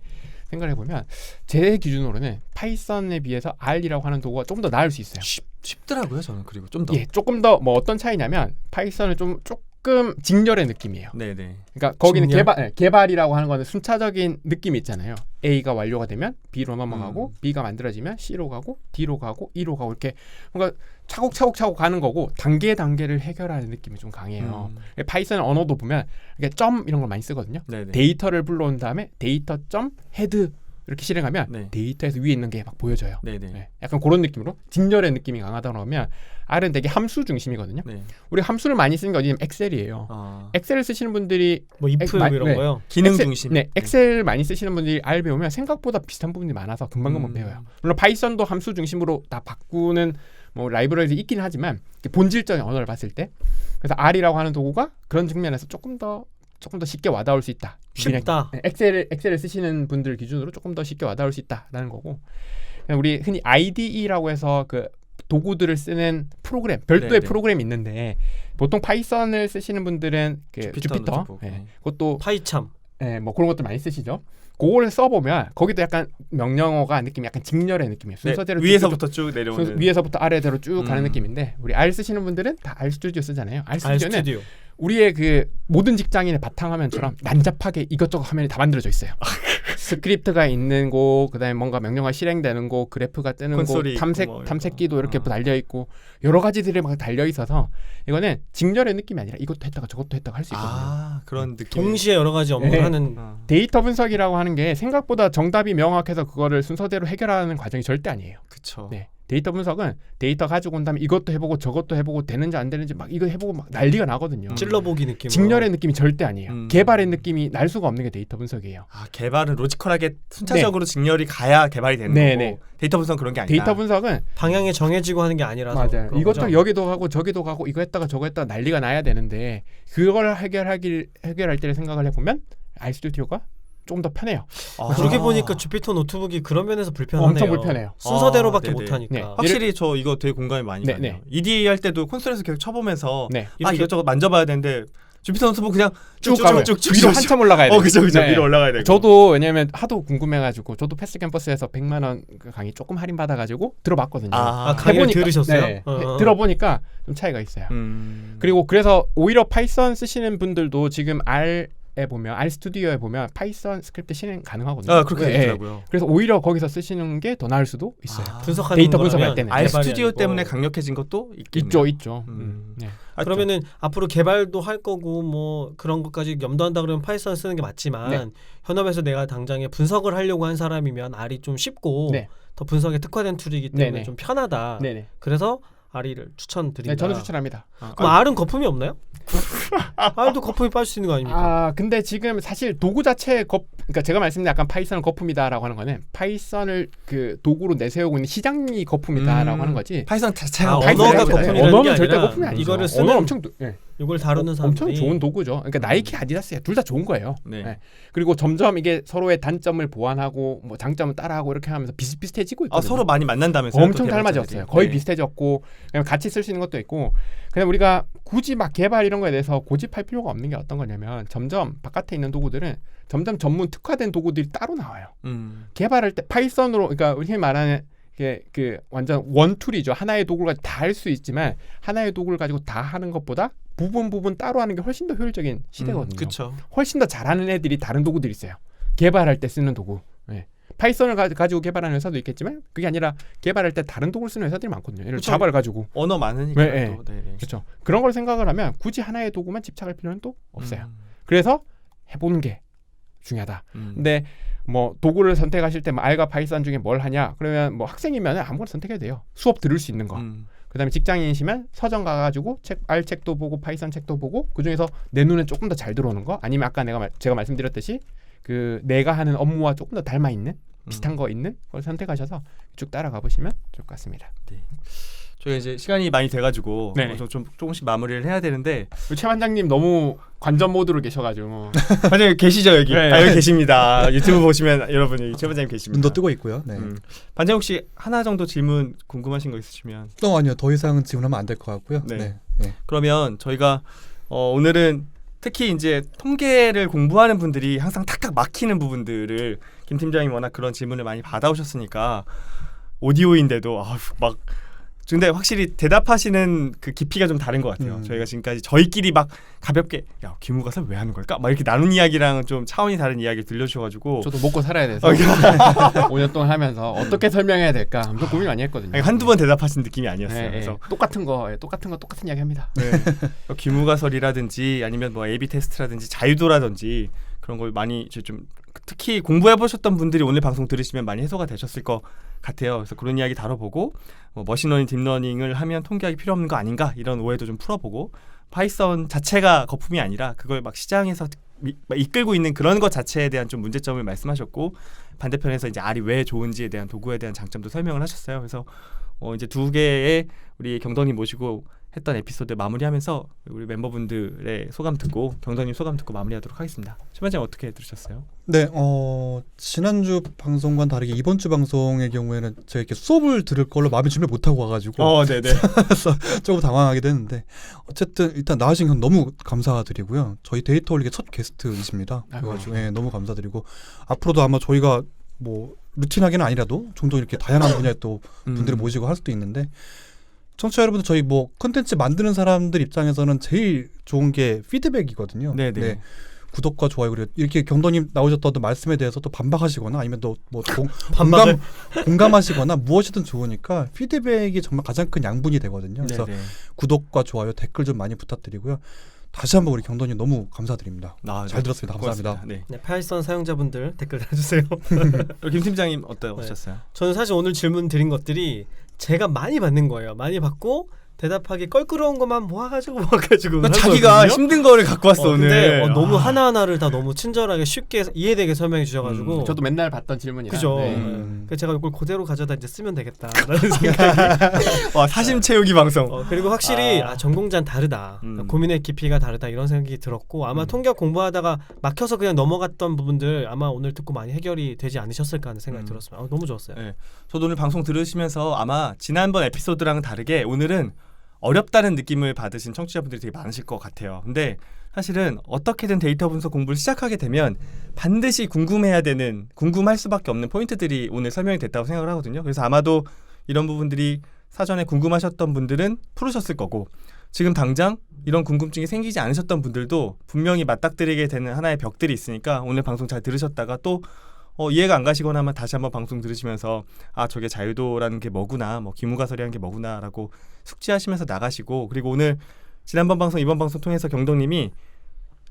생각해 보면 제 기준으로는 파이썬에 비해서 R이라고 하는 도구가 조금 더 나을 수 있어요.
쉽더라고요, 저는. 그리고 좀 더.
조금 더 어떤 차이냐면 파이썬은 조금 직렬의 느낌이에요.
네네.
그러니까 거기는
직렬?
개발이라고 하는 거는 순차적인 느낌이 있잖아요. A가 완료가 되면 B로 넘어가고 B가 만들어지면 C로 가고 D로 가고 E로 가고 이렇게 뭔가 차곡차곡 가는 거고 단계를 해결하는 느낌이 좀 강해요. 파이썬 언어도 보면 이렇게 점 이런 걸 많이 쓰거든요.
네네.
데이터를 불러온 다음에 데이터 점 헤드 이렇게 실행하면 데이터에서 위에 있는 게 막 보여져요.
네네.
약간 그런 느낌으로 직렬의 느낌이 강하다 그러면 R은 되게 함수 중심이거든요. 우리 함수를 많이 쓰는 게 어디냐면 엑셀이에요. 엑셀을 쓰시는 분들이
if 이런 거요.
기능 중심.
엑셀 많이 쓰시는 분들이 R 배우면 생각보다 비슷한 부분이 많아서 금방 배워요. 물론 파이썬도 함수 중심으로 다 바꾸는 라이브러리들이 있긴 하지만 본질적인 언어를 봤을 때 그래서 R이라고 하는 도구가 그런 측면에서 조금 더 쉽게 와닿을 수 있다.
쉽다.
엑셀을 쓰시는 분들 기준으로 조금 더 쉽게 와닿을 수 있다라는 거고. 우리 흔히 IDE라고 해서 그 도구들을 쓰는 프로그램 별도의 프로그램이 있는데 보통 파이썬을 쓰시는 분들은 주피터, 그것도
파이참,
그런 것들 많이 쓰시죠. 그거를 써보면 거기도 약간 명령어가 느낌이 약간 직렬의 느낌이에요. 순서대로
위에서부터 쭉 내려오는.
위에서부터 아래대로 쭉 가는 느낌인데 우리 R 쓰시는 분들은 다 R 스튜디오 쓰잖아요. R 스튜디오는
스튜디오.
우리의 그 모든 직장인의 바탕화면처럼 난잡하게 이것저것 화면이 다 만들어져 있어요. 스크립트가 있는 곳, 그다음에 뭔가 명령어가 실행되는 곳, 그래프가 뜨는 곳,
콘솔이 있고
탐색
뭐 이런
탐색기도
거.
이렇게 달려 있고 여러 가지들이 막 달려 있어서 이거는 직렬의 느낌이 아니라 이것도 했다가 저것도 했다가 할 수 있거든요.
그런 느낌.
동시에 여러 가지 업무를
네.
하는
데이터 분석이라고 하는 게 생각보다 정답이 명확해서 그거를 순서대로 해결하는 과정이 절대 아니에요.
그쵸.
네. 데이터 분석은 데이터 가지고 온 다음에 이것도 해보고 저것도 해보고 되는지 안 되는지 막 이거 해보고 막 난리가 나거든요.
찔러보기 느낌.
직렬의 느낌이 절대 아니에요. 개발의 느낌이 날 수가 없는 게 데이터 분석이에요.
개발은 로지컬하게 순차적으로 직렬이 가야 개발이 되는
네,
거고
네.
데이터 분석은 그런 게 아니다.
데이터 분석은
방향이 정해지고 하는 게 아니라서.
맞아요.
그런
이것도
거죠.
여기도 가고 저기도 가고 이거 했다가 저거 했다가 난리가 나야 되는데 그걸 해결할 때를 생각을 해보면 RStudi오가 좀 더 편해요.
그러게 보니까 주피터 노트북이 그런 면에서 불편하네요.
엄청 불편해요.
순서대로밖에
네네.
못하니까.
네.
확실히 저 이거 되게 공감이 많이
네,
가네요.
네.
EDA 할 때도 콘솔에서 계속 쳐보면서
네.
이것저것 만져봐야 되는데 주피터 노트북 그냥
쭉 가면 위로 한참 올라가야 돼요.
그죠
네.
위로 올라가야 되고.
저도 왜냐면 하도 궁금해가지고 저도 패스 캠퍼스에서 100만 원 강의 조금 할인 받아가지고 들어봤거든요.
강의를 들으셨어요?
네. 들어보니까 좀 차이가 있어요. 그리고 그래서 오히려 파이썬 쓰시는 분들도 지금 R에 보면 RStudi오에 보면 파이썬 스크립트 실행 가능하거든요.
그렇게
네.
되더라고요.
그래서 오히려 거기서 쓰시는 게 더 나을 수도 있어요.
분석하는
데이터
거라면
분석할 때는.
개발이
RStudio
아니고.
때문에 강력해진 것도 있겠네요.
있죠. 네.
그러면은 앞으로 개발도 할 거고 뭐 그런 것까지 염두한다 그러면 파이썬 쓰는 게 맞지만
네.
현업에서 내가 당장에 분석을 하려고 한 사람이면 R이 좀 쉽고
네.
더 분석에 특화된 툴이기 때문에
네네.
좀 편하다.
네네.
그래서 R을 추천드린다.
네, 저는 추천합니다.
그럼 R은 거품이 없나요? R도 거품이 빠질 수 있는 거 아닙니까?
근데 지금 사실 도구 자체 그러니까 제가 말씀드린 약간 파이썬은 거품이다라고 하는 거는 파이썬을 그 도구로 내세우고 있는 시장이 거품이다라고 하는 거지.
파이썬 자체가
언어가
파이썬이
거품이라는 게
언어는 절대
아니라
거품이 아니죠.
이거를 쓰는
언어는 엄청
이걸 다루는 사람들이
엄청 좋은 도구죠. 그러니까 나이키, 아디다스 둘 다 좋은 거예요.
네.
네. 그리고 점점 이게 서로의 단점을 보완하고 뭐 장점을 따라하고 이렇게 하면서 비슷비슷해지고 있거든요.
서로 많이 만난다면서요?
엄청
또
닮아졌어요.
개발자들이.
거의
네.
비슷해졌고 그냥 같이 쓸 수 있는 것도 있고 그냥 우리가 굳이 막 개발 이런 거에 대해서 고집할 필요가 없는 게 어떤 거냐면 점점 바깥에 있는 도구들은 점점 전문 특화된 도구들이 따로 나와요. 개발할 때 파이썬으로 그러니까 우리 흔히 말하는 그 완전 원툴이죠. 하나의 도구를 가지고 다 할 수 있지만 하나의 도구를 가지고 다 하는 것보다 부분 따로 하는 게 훨씬 더 효율적인 시대거든요.
그렇죠.
훨씬 더 잘하는 애들이 다른 도구들이 있어요. 개발할 때 쓰는 도구. 네. 파이썬을 가지고 개발하는 회사도 있겠지만 그게 아니라 개발할 때 다른 도구를 쓰는 회사들이 많거든요. 예를 들어
그쵸.
자바를 가지고.
언어 많으니까
네,
또. 네.
그렇죠. 그런 걸 생각을 하면 굳이 하나의 도구만 집착할 필요는 또 없어요. 그래서 해보는 게 중요하다. 근데 뭐 도구를 선택하실 때 뭐 R과 파이썬 중에 뭘 하냐? 그러면 뭐 학생이면 아무거나 선택해도 돼요. 수업 들을 수 있는 거. 그다음에 직장인이시면 서점 가가지고 R 책도 보고 파이썬 책도 보고 그 중에서 내 눈에 조금 더 잘 들어오는 거 아니면 아까 제가 말씀드렸듯이 그 내가 하는 업무와 조금 더 닮아 있는 비슷한 거 있는 걸 선택하셔서 쭉 따라가 보시면 좋을 것 같습니다.
네. 저희 이제 시간이 많이 돼가지고
네.
조금씩 마무리를 해야 되는데
최 반장님 너무 관전 모드로 계셔가지고
반장님 계시죠 여기?
네.
여기 계십니다. 유튜브 보시면 여러분이 최 반장님 계십니다.
눈도 뜨고 있고요. 네.
반장님 혹시 하나 정도 질문 궁금하신 거 있으시면
아니요. 더 이상 질문하면 안 될 것 같고요.
네.
네. 네.
그러면 저희가 오늘은 특히 이제 통계를 공부하는 분들이 항상 탁탁 막히는 부분들을 김 팀장이 워낙 그런 질문을 많이 받아오셨으니까 오디오인데도 막 근데 확실히 대답하시는 그 깊이가 좀 다른 것 같아요. 저희가 지금까지 저희끼리 막 가볍게 야 기무가설 왜 하는 걸까? 막 이렇게 나눈 이야기랑은 좀 차원이 다른 이야기를 들려주셔가지고
저도 먹고 살아야 돼서 5년 동안 하면서 어떻게 설명해야 될까 엄청 고민 많이 했거든요.
한두 번 대답하신 느낌이 아니었어요.
네,
그래서
똑같은 이야기 합니다.
네. 기무가설이라든지 아니면 뭐 A/B 테스트라든지 자유도라든지 그런 걸 많이 이제 좀 특히 공부해 보셨던 분들이 오늘 방송 들으시면 많이 해소가 되셨을 것 같아요. 그래서 그런 이야기 다뤄보고 머신러닝, 딥러닝을 하면 통계학이 필요 없는 거 아닌가 이런 오해도 좀 풀어보고 파이썬 자체가 거품이 아니라 그걸 막 시장에서 이끌고 있는 그런 것 자체에 대한 좀 문제점을 말씀하셨고 반대편에서 이제 R이 왜 좋은지에 대한 도구에 대한 장점도 설명을 하셨어요. 그래서 이제 두 개의 우리 경덕님 모시고 했던 에피소드 마무리하면서 우리 멤버분들의 소감 듣고 경덕님 소감 듣고 마무리하도록 하겠습니다. 최 반장님 어떻게 들으셨어요?
네, 지난주 방송과는 다르게 이번 주 방송의 경우에는 제가 이렇게 수업을 들을 걸로 마음의 준비 못 하고 와가지고
네네.
그래서 조금 당황하게 됐는데 어쨌든 일단 나와주신 건 너무 감사드리고요. 저희 데이터 올리기 첫 게스트이십니다. 그래가지고 너무 감사드리고 앞으로도 아마 저희가 뭐 루틴하게는 아니라도 종종 이렇게 다양한 분야의 또 분들을 모시고 할 수도 있는데. 청취자 여러분들 저희 뭐 콘텐츠 만드는 사람들 입장에서는 제일 좋은 게 피드백이거든요.
네네. 네.
구독과 좋아요 그리고 이렇게 경도님 나오셨던 말씀에 대해서 또 반박하시거나 아니면 또 뭐
반박을?
공감하시거나 무엇이든 좋으니까 피드백이 정말 가장 큰 양분이 되거든요. 그래서
네네.
구독과 좋아요 댓글 좀 많이 부탁드리고요. 다시 한번 우리 경도님 너무 감사드립니다.
아,
잘 들었습니다. 감사합니다.
고맙습니다. 네.
네, 파이썬 사용자분들 댓글 달아주세요.
김 팀장님 어떠셨어요?
저는 사실 오늘 질문 드린 것들이 제가 많이 받는 거예요. 많이 받고 대답하기 껄끄러운 것만 모아가지고
자기가 힘든 거를 갖고 왔어 오늘.
근데 너무 하나하나를 다 너무 친절하게 쉽게 이해되게 설명해 주셔가지고
저도 맨날 받던 질문이라.
그죠.
네.
그래서 제가 이걸 그대로 가져다 이제 쓰면 되겠다라는 생각이.
와 사심 채우기 방송.
그리고 확실히 전공자는 다르다. 고민의 깊이가 다르다 이런 생각이 들었고 아마 통계학 공부하다가 막혀서 그냥 넘어갔던 부분들 아마 오늘 듣고 많이 해결이 되지 않으셨을까 하는 생각이 들었습니다. 너무 좋았어요.
네. 저도 오늘 방송 들으시면서 아마 지난번 에피소드랑은 다르게 오늘은 어렵다는 느낌을 받으신 청취자분들이 되게 많으실 것 같아요. 근데 사실은 어떻게든 데이터 분석 공부를 시작하게 되면 반드시 궁금할 수밖에 없는 포인트들이 오늘 설명이 됐다고 생각을 하거든요. 그래서 아마도 이런 부분들이 사전에 궁금하셨던 분들은 풀으셨을 거고 지금 당장 이런 궁금증이 생기지 않으셨던 분들도 분명히 맞닥뜨리게 되는 하나의 벽들이 있으니까 오늘 방송 잘 들으셨다가 또 이해가 안 가시거나 하면 다시 한번 방송 들으시면서 저게 자유도라는 게 뭐구나 뭐 기무가설이라는 게 뭐구나라고 숙지하시면서 나가시고 그리고 오늘 지난번 방송 이번 방송 통해서 경동님이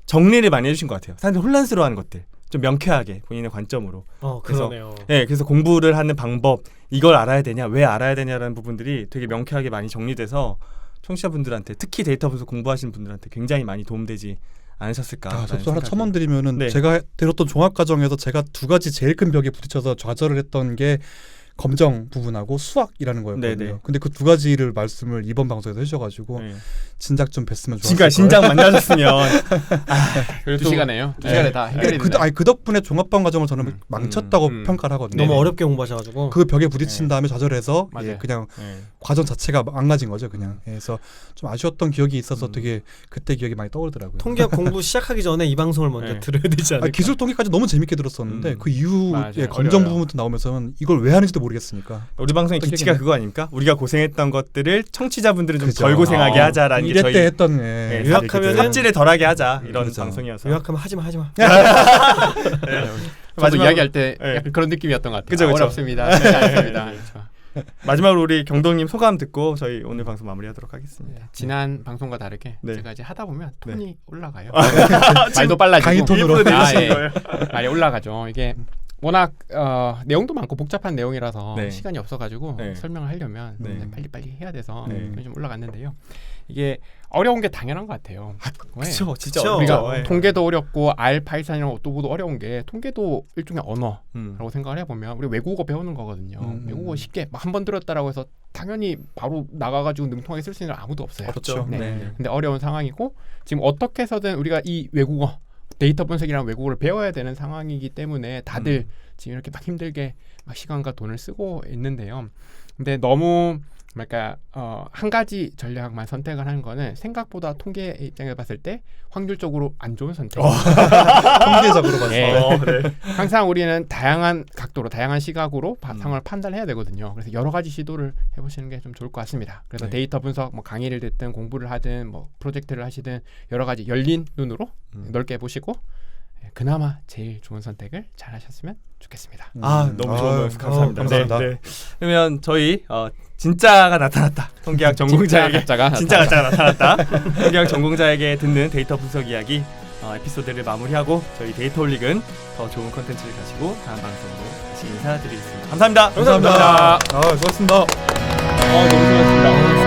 정리를 많이 해주신 것 같아요. 사람들이 혼란스러워하는 것들 좀 명쾌하게 본인의 관점으로
그러네요.
그래서 공부를 하는 방법 이걸 알아야 되냐 왜 알아야 되냐라는 부분들이 되게 명쾌하게 많이 정리돼서 청취자분들한테 특히 데이터 분석 공부하시는 분들한테 굉장히 많이 도움되지 않으셨을까.
저도 하나 첨언드리면은
네.
제가 들었던 종합 과정에서 제가 두 가지 제일 큰 벽에 부딪혀서 좌절을 했던 게 검정 부분하고 수학이라는 거였거든요.
네네.
근데 그 두 가지를 말씀을 이번 방송에서 해주셔가지고
네.
진작 좀 뵀으면 좋았을
지가
거예요.
진작 만나셨으면
두 시간에요. 두 시간에 다 해결이 된다.
그 덕분에 종합반 과정을 저는 망쳤다고 평가를 하거든요.
너무 어렵게 공부하셔가지고
그 벽에 부딪힌 다음에 좌절해서
맞아요.
그냥 과정 자체가 망가진 거죠. 그냥 그래서 좀 아쉬웠던 기억이 있어서 되게 그때 기억이 많이 떠오르더라고요.
통계학 공부 시작하기 전에 이 방송을 먼저 들어야 되지 않을까.
기술 통계까지 너무 재밌게 들었었는데 그 이후에
맞아요.
검정
어려워요.
부분부터 나오면서는 이걸 왜 하는지도 모르겠으니까.
우리 방송의 기치가 그거 아닙니까? 우리가 고생했던 것들을 청취자분들은 좀 덜
그죠.
고생하게 하자라는 게
이래
저희
때 했던
유학하면은
삽질을 덜하게 하자 이런
그렇죠.
방송이어서
유학하면 하지마.
저도 이야기할 때
네.
약간 그런 느낌이었던 것 같아요.
그죠, 그죠.
어렵습니다. 쉽지 않습니다. 그렇죠.
마지막으로 우리 경동님 소감 듣고 저희 오늘 방송 마무리하도록 하겠습니다.
지난 방송과 다르게
네.
제가 이제 하다 보면 톤이 올라가요.
지금
말도 빨라지고
강의 톤으로
일부러
아,
내주신
예.
거예요.
말이 올라가죠. 이게 워낙 내용도 많고 복잡한 내용이라서
네.
시간이 없어가지고
네.
설명을 하려면
네.
빨리빨리 해야 돼서
네.
좀 올라갔는데요. 이게 어려운 게 당연한 것 같아요. 왜?
그렇죠, 진짜
그쵸.
어렵죠.
우리가
예.
통계도 어렵고 R, 파이썬이랑 또 어려운 게 통계도 일종의 언어라고 생각을 해보면 우리 외국어 배우는 거거든요. 외국어 쉽게 한 번 들었다라고 해서 당연히 바로 나가가지고 능통하게 쓸 수 있는 아무도 없어요.
그렇죠.
네.
네.
근데 어려운 상황이고 지금 어떻게 해서든 우리가 이 외국어 데이터 분석이라는 외국어를 배워야 되는 상황이기 때문에 다들 지금 이렇게 막 힘들게 막 시간과 돈을 쓰고 있는데요. 근데 너무 뭐랄까 한 가지 전략만 선택을 하는 거는 생각보다 통계 입장에서 봤을 때 확률적으로 안 좋은 선택.
통계적으로 봐서
예.
네.
항상 우리는 다양한 각도로 다양한 시각으로 상황을 판단해야 되거든요. 그래서 여러 가지 시도를 해보시는 게 좀 좋을 것 같습니다. 그래서
네.
데이터 분석, 뭐 강의를 듣든 공부를 하든 뭐 프로젝트를 하시든 여러 가지 열린 눈으로 넓게 보시고 그나마 제일 좋은 선택을 잘 하셨으면 좋겠습니다.
너무 좋은 말씀 감사합니다.
감사합니다.
네. 그러면 저희 진짜가 나타났다. 통계학 전공자에게 진짜 가짜가 나타났다. 통계학 전공자에게 듣는 데이터 분석 이야기 에피소드를 마무리하고 저희 데이터홀릭은 더 좋은 컨텐츠를 가지고 다음 방송으로 다시 인사드리겠습니다. 감사합니다.
감사합니다. 수고하셨습니다.
너무 수고하셨습니다.